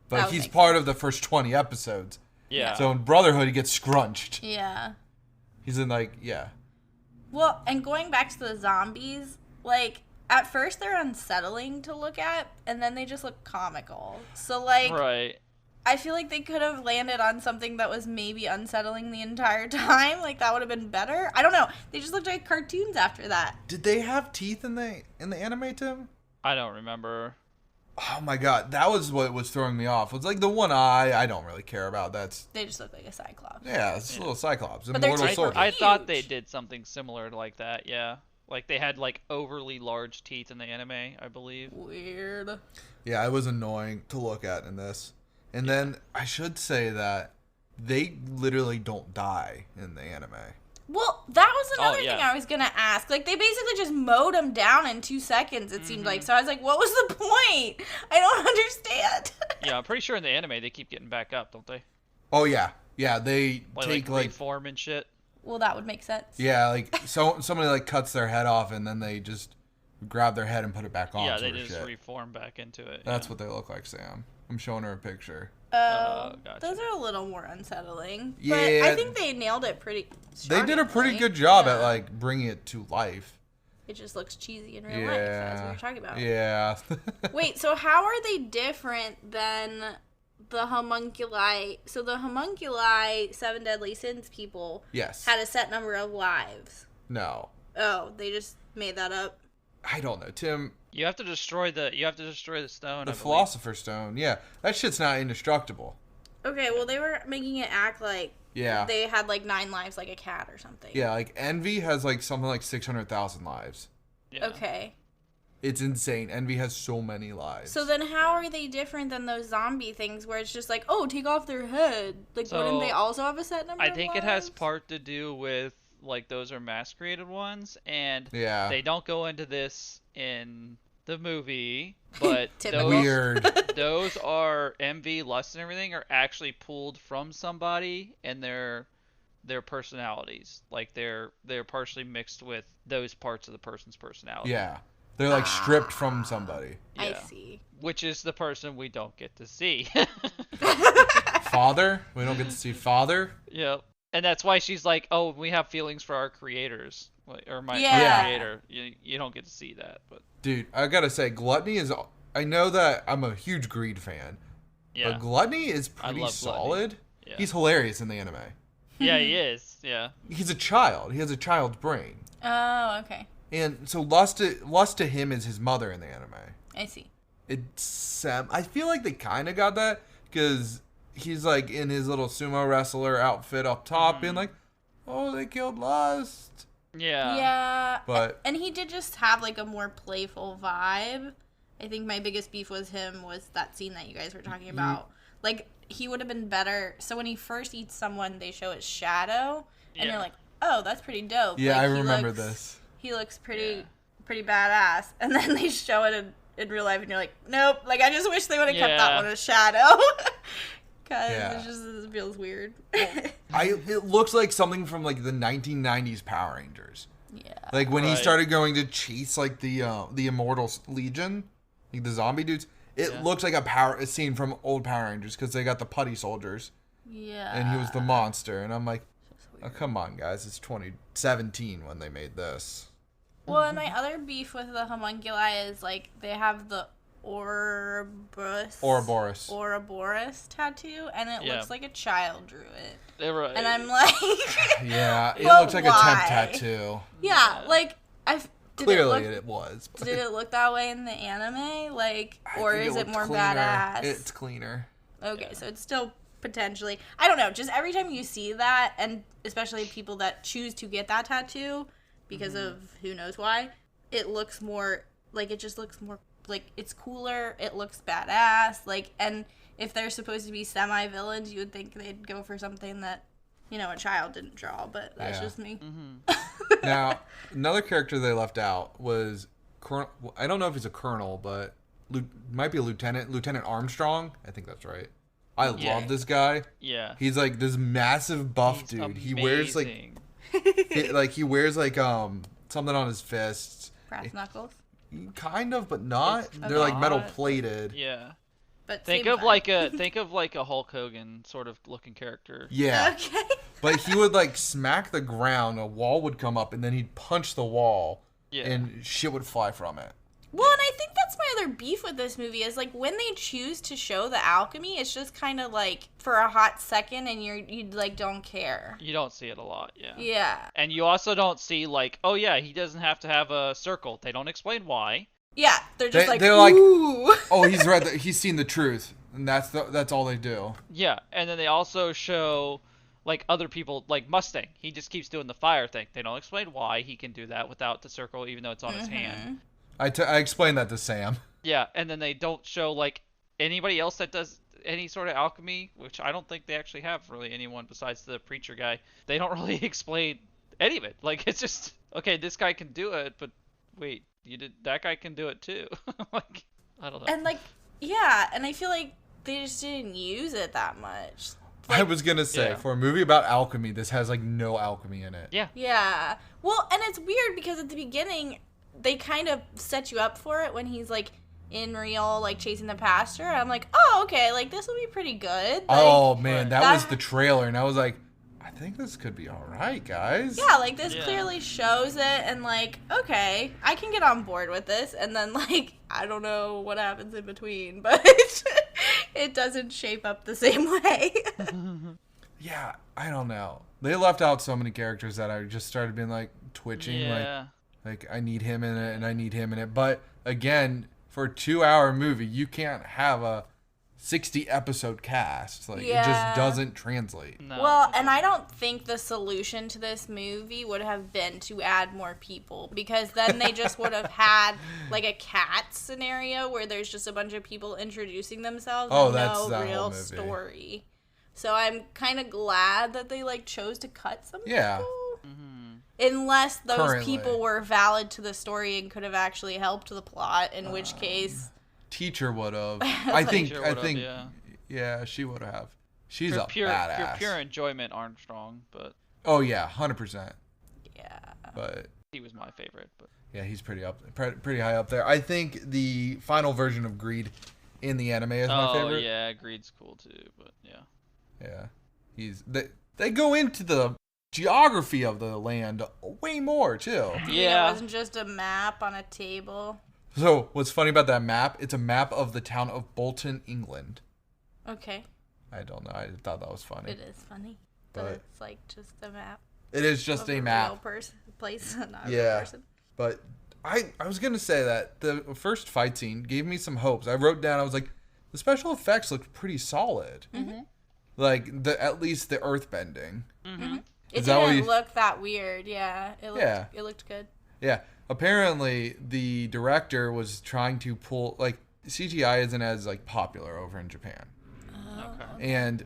But That would he's make part of the first 20 episodes. Yeah. So in Brotherhood, he gets scrunched. Yeah. He's in, like, yeah. Well, and going back to the zombies, like, at first they're unsettling to look at, and then they just look comical. So, like, Right. I feel like they could have landed on something that was maybe unsettling the entire time. Like, that would have been better. I don't know. They just looked like cartoons after that. Did they have teeth in the anime, Tim? I don't remember. Oh my god, that was what was throwing me off. It's like the one eye I don't really care about. That's They just look like a cyclops. yeah, it's a little Cyclops, But they're immortal teeth were soldier. I thought huge. they did something similar to like that. Yeah. Like they had like overly large teeth in the anime, I believe. Weird. Yeah, it was annoying to look at in this. And then I should say that they literally don't die in the anime. Well, that was another yeah. thing I was going to ask. Like, they basically just mowed him down in 2 seconds, it seemed like. So I was like, what was the point? I don't understand. Yeah, I'm pretty sure in the anime they keep getting back up, don't they? Oh yeah, yeah. They Like, take like like reform and shit. Well, that would make sense. yeah, like somebody like cuts their head off and then they just grab their head and put it back on. Yeah, sort they of just shit. reform back into it. That's yeah. what they look like, Sam. I'm showing her a picture. Oh, gotcha. those are a little more unsettling. Yeah. But I think they nailed it pretty They did a pretty shockingly. good job at Yeah. like bringing it to life. It just looks cheesy in real life, as we were talking about. Yeah. Wait, so how are they different than the homunculi? So the homunculi, 7 Deadly Sins people, Yes. had a set number of lives. No. Oh, they just made that up. I don't know, Tim. You have to destroy the stone. The Philosopher's Stone. Yeah, that shit's not indestructible. Okay, well, they were making it act like they had, like, 9 lives like a cat or something. Yeah, like, Envy has, like, something like 600,000 lives. Yeah. Okay. It's insane. Envy has so many lives. So then how are they different than those zombie things where it's just like, oh, take off their head? Like, So, wouldn't they also have a set number I of think it has lives? part to do with, like, those are mass created ones, and Yeah. they don't go into this in the movie, but Typical. Weird. those are envy, lust, and everything are actually pulled from somebody, and their personalities, like they're partially mixed with those parts of the person's personality. Yeah. They're, like, stripped from somebody. I Yeah. see. Which is the person we don't get to see. Father? We don't get to see Father? Yep. And that's why she's like, oh, we have feelings for our creators, or my Yeah. creator. You don't get to see that, but Dude, I gotta say, Gluttony is... I know that I'm a huge Greed fan, yeah, but Gluttony is pretty love solid. Yeah. He's hilarious in the anime. yeah, he is. Yeah, He's a child. He has a child's brain. Oh, okay. And so Lust to him is his mother in the anime. I see. It's I feel like they kind of got that because he's like in his little sumo wrestler outfit up top being like, oh, they killed Lust. yeah, Yeah. But- And he did just have, like, a more playful vibe. I think my biggest beef with him was that scene that you guys were talking about. Like, he would have been better. So when he first eats someone, they show his shadow. And Yeah. you're like, oh, that's pretty dope. Yeah, like, I he remember looks- this. He looks pretty badass. And then they show it in real life, and you're like, nope. Like, I just wish they would have kept that Yeah. one a shadow. Because Yeah. it feels weird. It looks like something from like the 1990s Power Rangers. Yeah. Like when he Right. started going to chase like the Immortal Legion, like the zombie dudes. It Yeah. looks like a scene from old Power Rangers because they got the putty soldiers Yeah. and he was the monster. And I'm like, oh, come on, guys, it's 2017 when they made this. Well, and my other beef with the homunculi is, like, they have the Ouroboros tattoo, and it Yeah. looks like a child drew it. They're right. And I'm like, Yeah, it But looks like a why? temp tattoo. yeah, like, Clearly did it was. but it look that way in the anime? Like, I or think is it looked more cleaner. badass? It's cleaner. Okay, so it's still potentially, I don't know, just every time you see that, and especially people that choose to get that tattoo because of who knows why, it looks more, like, it just looks more, like, it's cooler, it looks badass, like, and if they're supposed to be semi-villains, you would think they'd go for something that, you know, a child didn't draw, but that's Yeah. just me. Now, another character they left out was Colonel. I don't know if he's a colonel, but might be a lieutenant. Lieutenant Armstrong. I think that's right. I Yeah. love this guy. yeah. He's like this massive buff He's dude. He wears like amazing. he wears like something on his fists. Brass knuckles. Kind of, but not. It's They're like metal not. plated. Yeah. But Think same of vibe. like a Hulk Hogan sort of looking character. Yeah. Okay. But he would like smack the ground, a wall would come up, and then he'd punch the wall, Yeah. and shit would fly from it. Well, and I think that's my other beef with this movie is, like, when they choose to show the alchemy, it's just kind of like for a hot second, and you like don't care. You don't see it a lot, yeah. Yeah, And you also don't see like, oh yeah, he doesn't have to have a circle. They don't explain why. yeah. They're just They're like, ooh. oh, he's read. He's seen the truth, and that's all they do. Yeah, and then they also show like other people, like Mustang. He just keeps doing the fire thing. They don't explain why he can do that without the circle, even though it's on his hand. I explained that to Sam. Yeah, and then they don't show like anybody else that does any sort of alchemy, which I don't think they actually have really anyone besides the preacher guy. They don't really explain any of it. Like it's just okay, this guy can do it, but wait, that guy can do it too. Like I don't know. And like, yeah, and I feel like they just didn't use it that much. I was gonna say Yeah. for a movie about alchemy, this has like no alchemy in it. Yeah. Yeah. Well, and it's weird because at the beginning they kind of set you up for it when he's like in real, like chasing the pastor. I'm like, oh, okay, like this will be pretty good. Like, Oh man, that was that- the trailer, and I was like, I think this could be all right, guys. Yeah, like, this Yeah. clearly shows it, and, like, okay, I can get on board with this, and then, like, I don't know what happens in between, but it doesn't shape up the same way. Yeah, I don't know. They left out so many characters that I just started being, like, twitching. Yeah. Like, I need him in it, and I need him in it. But, again, for a 2-hour movie, you can't have a 60-episode cast. Like, it Yeah. just doesn't translate. No. Well, and I don't think the solution to this movie would have been to add more people, because then they just would have had, like, a cat scenario where there's just a bunch of people introducing themselves Oh, and that's no that real whole movie. story. So I'm kind of glad that they, like, chose to cut some Yeah. people. Mhm. Unless those Currently. people were valid to the story and could have actually helped the plot, in which case... Teacher would have. I think. Teacher I would've, think. yeah. Yeah, she would have. She's For a pure, badass. For pure enjoyment, Armstrong, but Oh yeah, 100%. Yeah. But he was my favorite. But yeah, he's pretty high up there. I think the final version of Greed in the anime is my favorite. yeah, Greed's cool too. But yeah. Yeah, they go into the geography of the land way more too. Yeah. It wasn't just a map on a table. So what's funny about that map? It's a map of the town of Bolton, England. Okay. I don't know. I thought that was funny. It is funny. But But- it's like just a map. It is just of a real map. place, not a real Yeah. person. But I was gonna say that the first fight scene gave me some hopes. I wrote down. I was like, the special effects looked pretty solid. Mm-hmm. Like at least the earth bending. Mm-hmm. It Is that what didn't you- look that weird. Yeah. It looked good. Yeah. Apparently, the director was trying to pull like CGI isn't as like popular over in Japan, Okay. and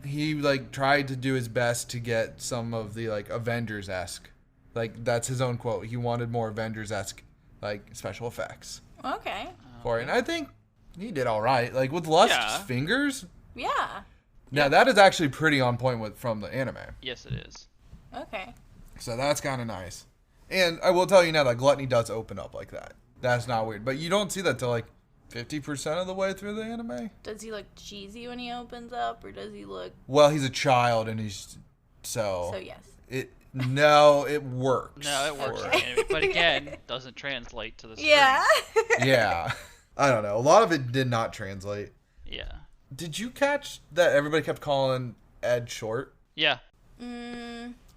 he like tried to do his best to get some of the like Avengers-esque, like that's his own quote. He wanted more Avengers-esque like special effects Okay. for it, and I think he did all right. Like with Lust's Yeah. fingers. Yeah. Now that is actually pretty on point from the anime. Yes, it is. Okay. So that's kind of nice. And I will tell you now that Gluttony does open up like that. That's not weird. But you don't see that till like 50% of the way through the anime. Does he look cheesy when he opens up, or does he look... Well, he's a child and he's So, so yes. it works. No, it works. for for anime, but again, doesn't translate to the screen. Yeah. Yeah. I don't know. A lot of it did not translate. Yeah. Did you catch that everybody kept calling Ed short? Yeah.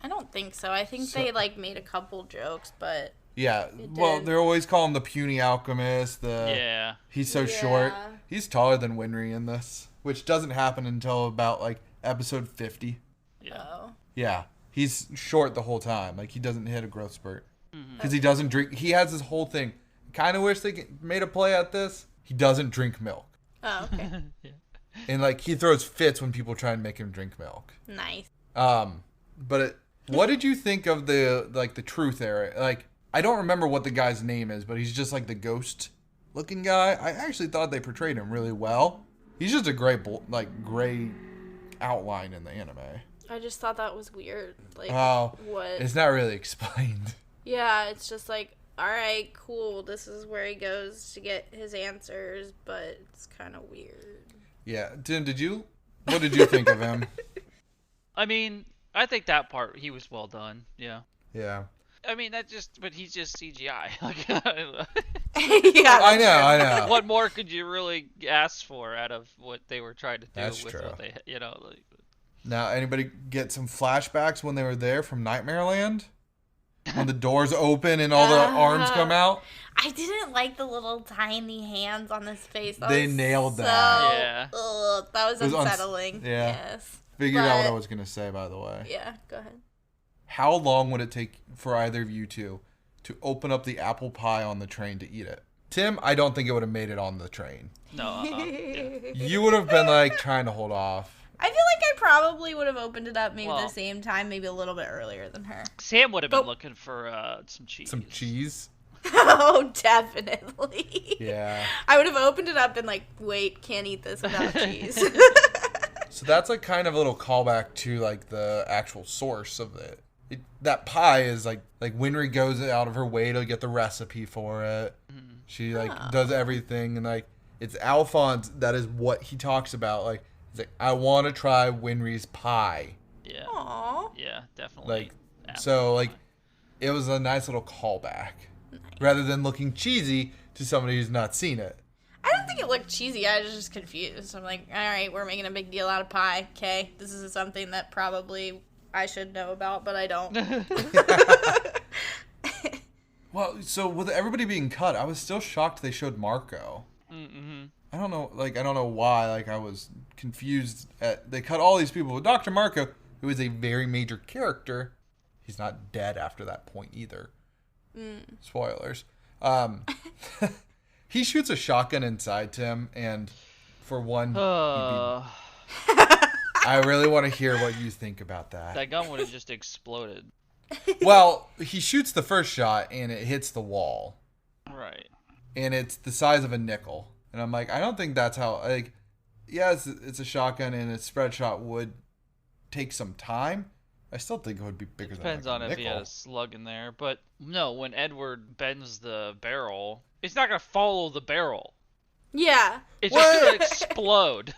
I don't think so. I think So- they, like, made a couple jokes, but... Yeah. It Well, did. they're always calling him the puny alchemist. Yeah. He's so short. Yeah. He's taller than Winry in this, which doesn't happen until about like episode 50. Yeah. Oh. Yeah, he's short the whole time. Like he doesn't hit a growth spurt Mm-hmm. because he doesn't drink. He has this whole thing. Kind of wish they made a play at this. He doesn't drink milk, Oh, okay. Yeah. and like he throws fits when people try and make him drink milk. Nice. What did you think of the truth era? Like I don't remember what the guy's name is, but he's just like the ghost looking guy. I actually thought they portrayed him really well. He's just a gray outline in the anime. I just thought that was weird. Like, Oh, what? it's not really explained. Yeah, it's just like, alright, cool, this is where he goes to get his answers, but it's kind of weird. Yeah, Tim, what did you think of him? I mean, I think that part he was well done. Yeah. Yeah. I mean, but he's just CGI. Like, Yeah. I know. what more could you really ask for out of what they were trying to do That's with true. what they, like, Now, anybody get some flashbacks when they were there from Nightmare Land? When the doors open and all the arms come out? I didn't like the little tiny hands on his face. That They was nailed so, that. Yeah. That was It was unsettling. yeah. Yes. Figured out what I But- was going to say, by the way. Yeah, go ahead. How long would it take for either of you two to open up the apple pie on the train to eat it? Tim, I don't think it would have made it on the train. no. Yeah. You would have been like trying to hold off. I feel like I probably would have opened it up maybe Well- the same time, maybe a little bit earlier than her. Sam would have been But- looking for some cheese. Some cheese? Oh, definitely. Yeah. I would have opened it up and like, wait, can't eat this without cheese. So that's like kind of a little callback to like the actual source of it. That pie is like Winry goes out of her way to get the recipe for it. She like does everything, and like it's Alphonse that is what he talks about. Like he's like, I want to try Winry's pie. Yeah. Aww. Yeah, definitely. Like, Absolutely. so, like, it was a nice little callback. Rather than looking cheesy to somebody who's not seen it. I don't think it looked cheesy. I was just confused. I'm like, all right, we're making a big deal out of pie. Okay, this is something that probably I should know about, but I don't. Well, so with everybody being cut, I was still shocked they showed Marco. Mm-hmm. I don't know why. Like, I was confused. They cut all these people. With Dr. Marco, who is a very major character, he's not dead after that point either. Spoilers. He shoots a shotgun inside Tim, and for one, I really want to hear what you think about that. That gun would have just exploded. Well, he shoots the first shot, and it hits the wall. Right. And it's the size of a nickel. And I'm like, I don't think that's how, like, yeah, it's a shotgun, and a spread shot would take some time. I still think it would be bigger than Depends like, on a if he nickel. had a slug in there. But no, when Edward bends the barrel, it's not going to follow the barrel. Yeah. It's just going to explode.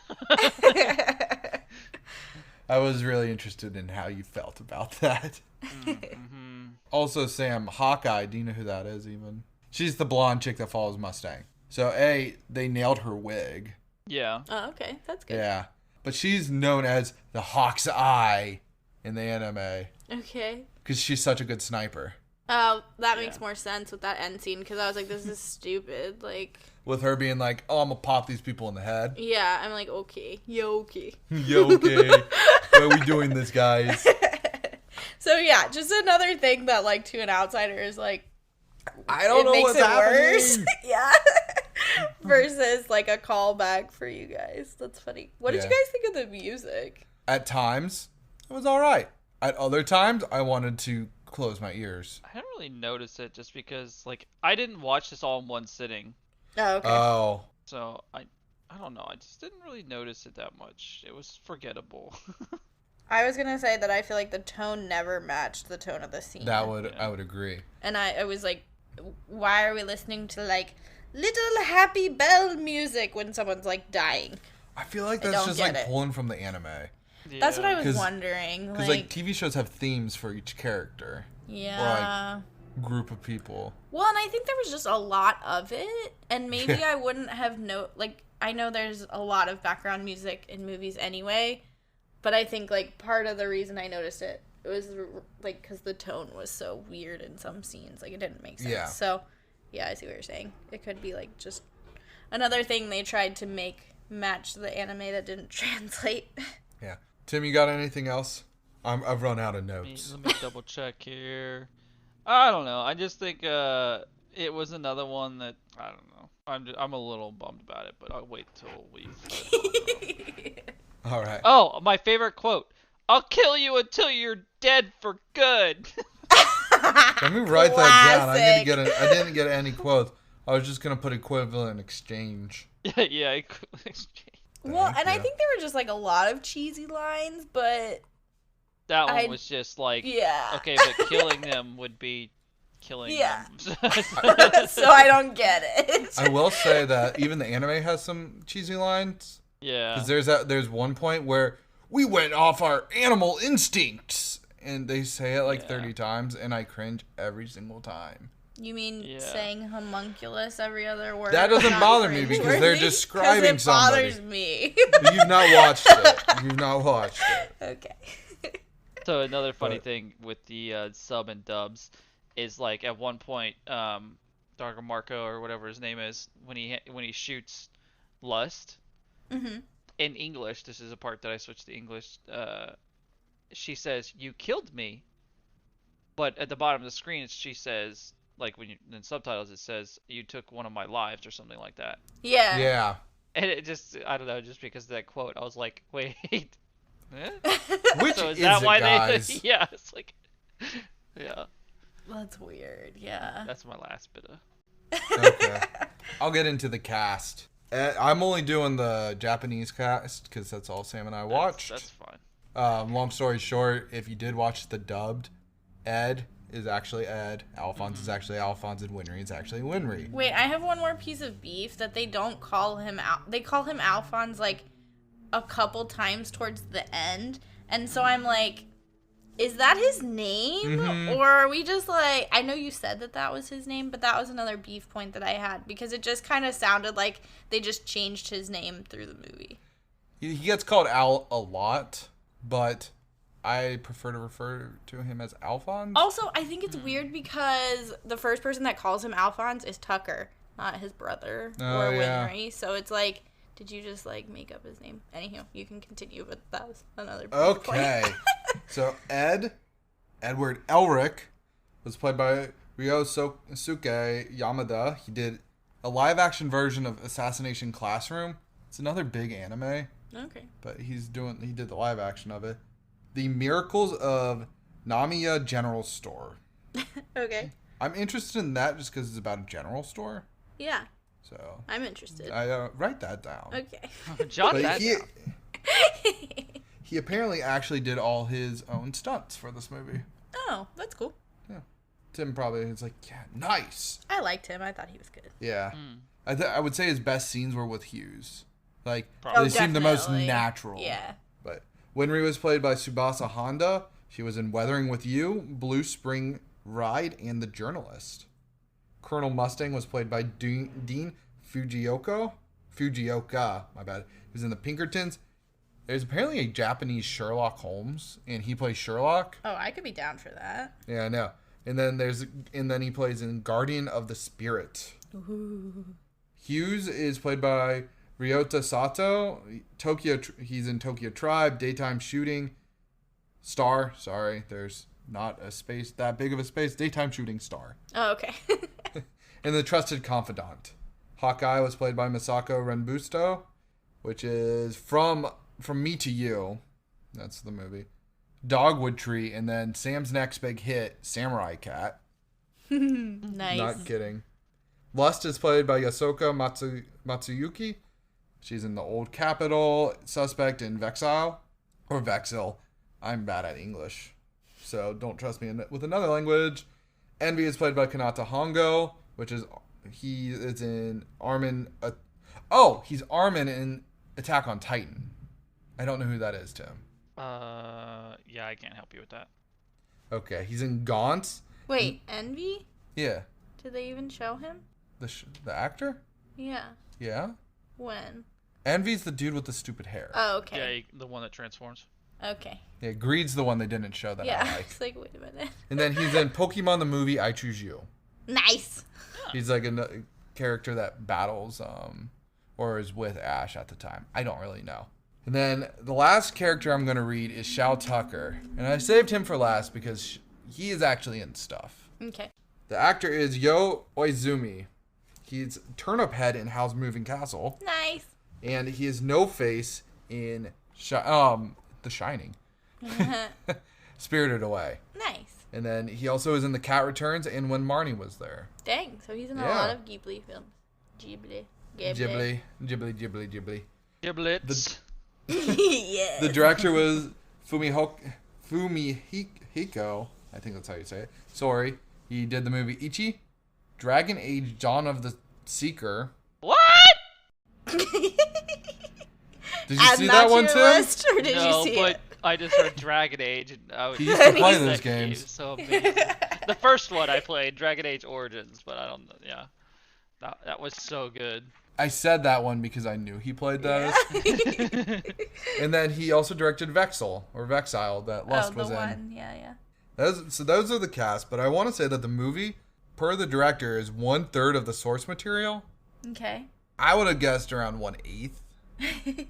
I was really interested in how you felt about that. Mm-hmm. Also, Sam, Hawkeye, do you know who that is even? She's the blonde chick that follows Mustang. So, they nailed her wig. Yeah. Oh, okay. That's good. Yeah. But she's known as the Hawk's Eye in the anime. Okay. Because she's such a good sniper. Oh, that Yeah. makes more sense with that end scene, because I was like, this is stupid. Like, With her being like, oh, I'm going to pop these people in the head. yeah, I'm like, okay. Yo, okay. Yo, okay. Why are we doing this, guys? So, yeah, just another thing that, like, to an outsider is, like, I don't know makes what's it happening. worse. Yeah. Versus, like, a callback for you guys. That's funny. What did you Yeah. guys think of the music? At times, it was all right. At other times, I wanted to close my ears. I didn't really notice it just because, like, I didn't watch this all in one sitting. Oh, okay. Oh. So, I don't know. I just didn't really notice it that much. It was forgettable. I was gonna say that I feel like the tone never matched the tone of the scene. I would agree. And I was like, why are we listening to, like, little happy bell music when someone's, like, dying? I feel like I that's don't just get like it. pulling from the anime. That's what I was 'Cause- wondering. Because like TV shows have themes for each character yeah. group of people. Well, and I think there was just a lot of it, and maybe I wouldn't have I know there's a lot of background music in movies anyway, but I think, like, part of the reason I noticed it was, like, because the tone was so weird in some scenes. Like, it didn't make sense. Yeah. So, yeah, I see what you're saying. It could be, like, just another thing they tried to make match the anime that didn't translate. Yeah. Tim, you got anything else? I've run out of Let me, notes. let me double check here. I don't know. I just think it was another one that I don't know. I'm a little bummed about it, but I'll wait till we. All right. Oh, my favorite quote: "I'll kill you until you're dead for good." Let me write that down. Classic. I didn't get any quotes. I was just gonna put equivalent exchange. yeah. Well, and I you. think there were just, like, a lot of cheesy lines, but That one I- was just like, yeah. okay, but killing them would be killing Yeah. them. So I don't get it. I will say that even the anime has some cheesy lines. Yeah. Because there's one point where we went off our animal instincts, and they say it like Yeah. 30 times, and I cringe every single time. You mean Yeah. saying homunculus every other word? That doesn't Not bother me because they're cringeworthy? describing 'Cause it bothers somebody. me. You've not watched it. You've not watched it. Okay. So another funny But- thing with the sub and dubs is, like, at one point, Dr. Marco or whatever his name is, when he shoots Lust Mm-hmm. in English, this is a part that I switched to English. She says, "You killed me," but at the bottom of the screen she says, like, when you in subtitles it says, "You took one of my lives" or something like that. Yeah. Yeah. And it just, I don't know, just because of that quote, I was like, wait. Eh? Which So is is that it, why guys? they? Yeah, it's like, yeah. That's weird. Yeah. That's my last bit of. Okay. I'll get into the cast. I'm only doing the Japanese cast because that's all Sam and I watched. That's fine. Long story short, if you did watch the dubbed, Ed is actually Ed, Alphonse is actually Alphonse, and Winry is actually Winry. Wait, I have one more piece of beef that they don't call him They call him Alphonse, like, a couple times towards the end. And so I'm like, Is that his name? Mhm. Or are we just like... I know you said that was his name, but that was another beef point that I had. Because it just kind of sounded like they just changed his name through the movie. He gets called Al a lot, but I prefer to refer to him as Alphonse. Also, I think it's weird because the first person that calls him Alphonse is Tucker, not his brother or yeah. Winry. So it's like, did you just like make up his name? Anywho, you can continue, but that was another beef point. Okay. So Edward Elric, was played by Ryosuke Yamada. He did a live-action version of Assassination Classroom. It's another big anime, Okay. but he did the live action of it. The Miracles of Namiya General Store. Okay. I'm interested in that just because it's about a general store. Yeah, So I'm interested. I write that down. Okay. Jot But that he, down. he apparently actually did all his own stunts for this movie. Oh, that's cool. Tim probably is like, yeah, nice. I liked him. I thought he was good. Yeah. I would say his best scenes were with Hughes. Like, Probably. they seemed the most Definitely. natural. Yeah. But Winry was played by Tsubasa Honda. She was in Weathering with You, Blue Spring Ride, and The Journalist. Colonel Mustang was played by Dean Fujioka, my bad. He was in The Pinkertons. There's apparently a Japanese Sherlock Holmes, and he plays Sherlock. Oh, I could be down for that. Yeah, I know. And then he plays in Guardian of the Spirit. Ooh. Hughes is played by Ryota Sato. He's in Tokyo Tribe, Daytime Shooting, Star. Sorry, there's not a space that big of a space. Daytime Shooting Star. Oh, okay. And The Trusted Confidant. Hawkeye was played by Masako Renbusto, which is from Me to You. That's the movie. Dogwood Tree, and then Sam's next big hit, Samurai Cat. Nice. Not kidding. Lust is played by Yasoka Matsuyuki. She's in The Old Capital, Suspect in Vexile. Or Vexil. I'm bad at English, so don't trust me with another language. Envy is played by Kanata Hongo, he is in Armin. He's Armin in Attack on Titan. I don't know who that is, Tim. Yeah, I can't help you with that. Okay, he's in Gaunt. Wait, Envy? Yeah, Did they even show him? the actor. Yeah. Yeah, When? Envy's the dude with the stupid hair. Oh, Yeah, okay. the one that transforms. Okay. Yeah, Greed's the one they didn't show that Yeah. I like. It's like, wait a minute. And then he's in Pokemon the movie I Choose You. Nice. He's like a character that battles or is with Ash at the time. I don't really know. And then the last character I'm going to read is Shao Tucker. And I saved him for last because he is actually in stuff. Okay. The actor is Yo Oizumi. He's Turnip Head in Howl's Moving Castle. Nice. And he is No Face in The Shining. Spirited Away. Nice. And then he also is in The Cat Returns and When Marnie Was There. Dang, so he's in a Yeah. lot of Ghibli films. Ghibli. Ghibli. Giblets. Yes. The director was Fumihiko. I think that's how you say it. Sorry. He did the movie Ichi, Dragon Age Dawn of the Seeker. What? Did you see that one, Tim? List, or did No, you see but it? I just heard Dragon Age, and I was He used to play that those game games. is so amazing. The first one I played, Dragon Age Origins, but I don't know. Yeah, that was so good. I said that one because I knew he played those. And then he also directed Vexile that Lust was in. One. Yeah. Those are the cast, but I want to say that the movie, per the director, is 1/3 of the source material. Okay. I would have guessed around 1/8,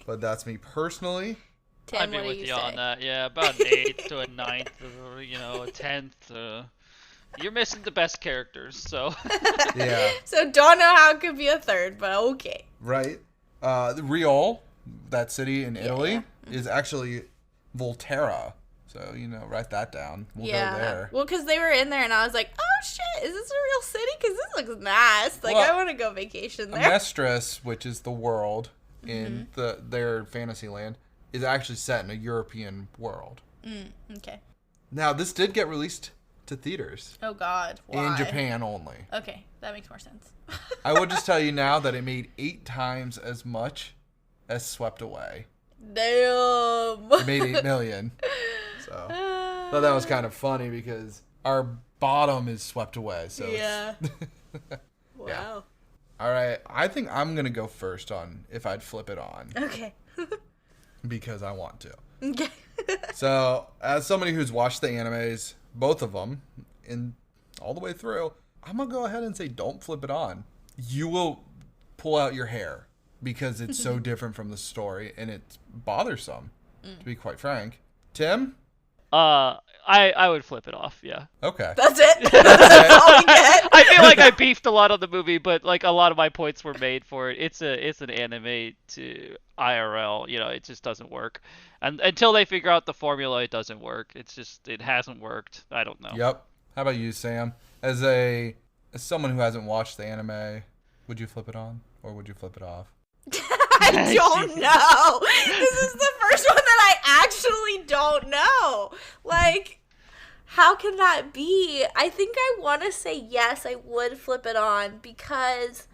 but that's me personally. Tim, I'd be what do with you you say? on that. Yeah, about an 8th to a 9th, or, a 10th. You're missing the best characters, so. Yeah, So don't know how it could be a third, but okay. right. Riol, that city in Italy, yeah. is actually Volterra. So, write that down. We'll go there. Well, because they were in there, and I was like, "Oh shit, is this a real city? Because this looks nice. Like, Well, I want to go vacation there." Amestris, which is the world in their fantasy land, is actually set in a European world. Okay. Now, this did get released to theaters Oh God. Why? in Japan only. Okay, that makes more sense. I will just tell you now that it made 8 times as much as Swept Away. Damn. It made $8 million. So thought that was kind of funny because our bottom is swept away. So Yeah. Yeah. Wow. All right, I think I'm gonna go first on if I'd flip it on Okay. because I want to. Okay. So, as somebody who's watched the animes, both of them, in all the way through, I'm gonna go ahead and say don't flip it on. You will pull out your hair because it's so different from the story and it's bothersome, to be quite frank. Tim? I would flip it off. Yeah. Okay. That's it. That's all we get. I feel like I beefed a lot on the movie, but like a lot of my points were made for it. It's an anime to IRL. You know, it just doesn't work. And until they figure out the formula, it doesn't work. It hasn't worked. I don't know. Yep. How about you, Sam? As someone who hasn't watched the anime, would you flip it on or would you flip it off? I don't know. This is the first one that I actually don't know. Like, how can that be? I think I want to say yes, I would flip it on because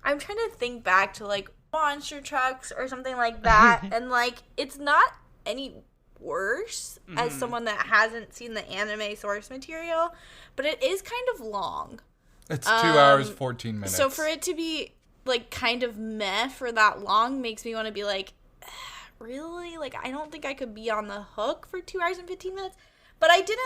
I'm trying to think back to like monster trucks or something like that. And like, it's not any worse as someone that hasn't seen the anime source material, but it is kind of long. It's 2 hours, 14 minutes. So for it to be like kind of meh for that long makes me want to be like, really? Like, I don't think I could be on the hook for 2 hours and 15 minutes. But I did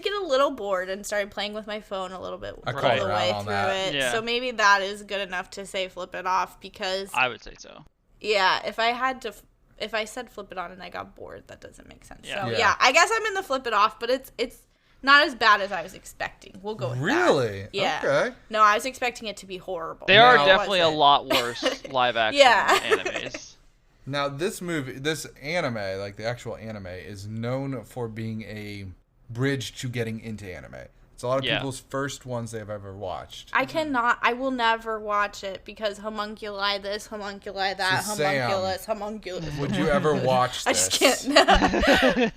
get a little bored and started playing with my phone a little bit all the called her way out on through that. it. Yeah. So maybe that is good enough to say flip it off because, I would say so. yeah, if I said flip it on and I got bored, that doesn't make sense. Yeah. So Yeah. yeah, I guess I'm in the flip it off, but it's not as bad as I was expecting. We'll go with that. Really? Yeah. Okay. No, I was expecting it to be horrible. There are No, it definitely a wasn't. lot worse live action Yeah. animes. Now, this anime, like the actual anime, is known for being a bridge to getting into anime. It's a lot of Yeah. people's first ones they've ever watched. I will never watch it because homunculi this, homunculi that, So, Sam, homunculus. Would you ever watch this? I just can't.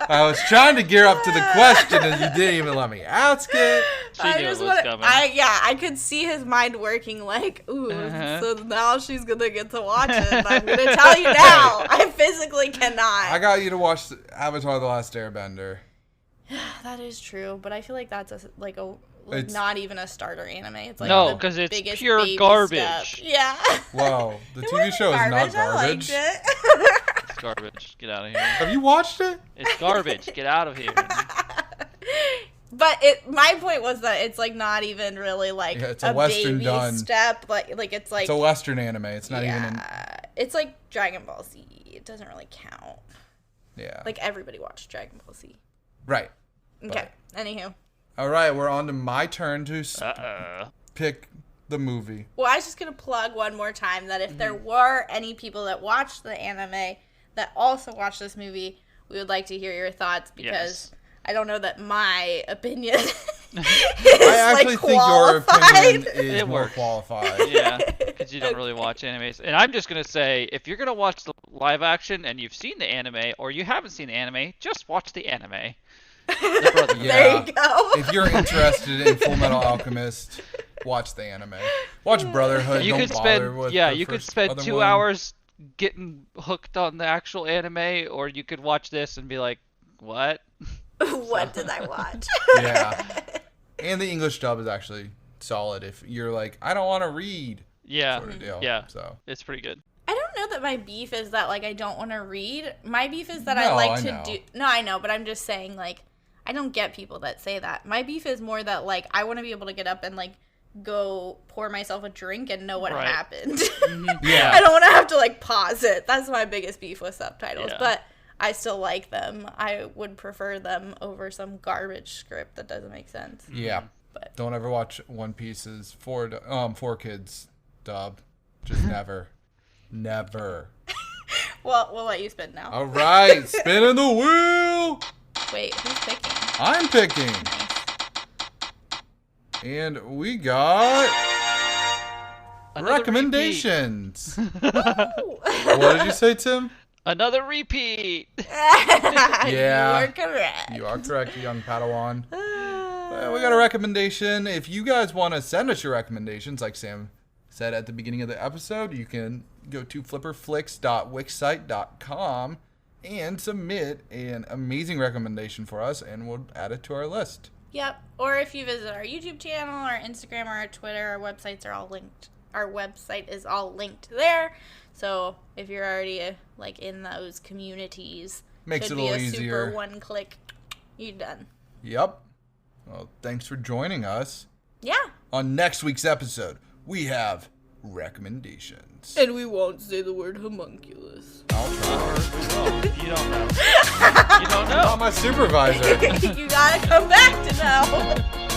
I was trying to gear up to the question and you didn't even let me ask it. She knew it was coming. I could see his mind working like, ooh, so now she's gonna get to watch it. And I'm gonna tell you now, I physically cannot. I got you to watch Avatar: The Last Airbender. That is true, but I feel like that's It's- not even a starter anime. It's like No, the 'cause it's biggest pure baby garbage. step. Yeah. Whoa, the It TV wasn't show is not I liked garbage. it. It's garbage. Get out of here. Have you watched it? It's garbage. Get out of here. But my point was that it's like not even really like Yeah, it's a Western baby done. step. Like it's like It's a Western anime. It's not even in. it's like Dragon Ball Z. It doesn't really count. Yeah. Like everybody watched Dragon Ball Z. Right. Okay. Anywho, All right, we're on to my turn to pick the movie. well, I was just gonna plug one more time that if there were any people that watched the anime that also watched this movie, we would like to hear your thoughts because. Yes. I don't know that my opinion is I actually like think your opinion qualified. is It more works. qualified. Yeah, because you don't really watch animes. And I'm just going to say, if you're going to watch the live action and you've seen the anime, or you haven't seen the anime, just watch the anime. The brother- Yeah. There you go. If you're interested in Fullmetal Alchemist, watch the anime. Watch Brotherhood. You Don't could bother spend, with yeah, the you could first spend other 2 one. hours getting hooked on the actual anime, or you could watch this and be like, what? What did I watch? Yeah. And the English dub is actually solid if you're like, I don't want to read. Yeah, Sort of deal. yeah, So. it's pretty good. I don't know that my beef is that like I don't want to read. My beef is that No, I like I to know. do. No, I know, but I'm just saying like I don't get people that say that. My beef is more that like I want to be able to get up and like go pour myself a drink and know what Right. happened. Yeah. I don't want to have to like pause it. That's my biggest beef with subtitles. Yeah. But I still like them. I would prefer them over some garbage script that doesn't make sense. Yeah. But- Don't ever watch One Piece's four kids dub. Just never. Never. Well, we'll let you spin now. All right. Spinning the wheel. Wait, who's picking? I'm picking. Nice. And we got Another recommendations. Ooh. What did you say, Tim? Another repeat. Yeah. You are correct. You are correct, young Padawan. We got a recommendation. If you guys want to send us your recommendations, like Sam said at the beginning of the episode, you can go to flipperflix.wixsite.com and submit an amazing recommendation for us, and we'll add it to our list. Yep. Or if you visit our YouTube channel, our Instagram, or our Twitter, our websites are all linked. Our website is all linked there. So if you're already like in those communities, Makes should it a little be a easier. super one click. You're done. Yep. Well, thanks for joining us. Yeah. On next week's episode, we have recommendations. And we won't say the word homunculus. I'll try. You don't know. You don't know. Not my supervisor. You gotta come back to know.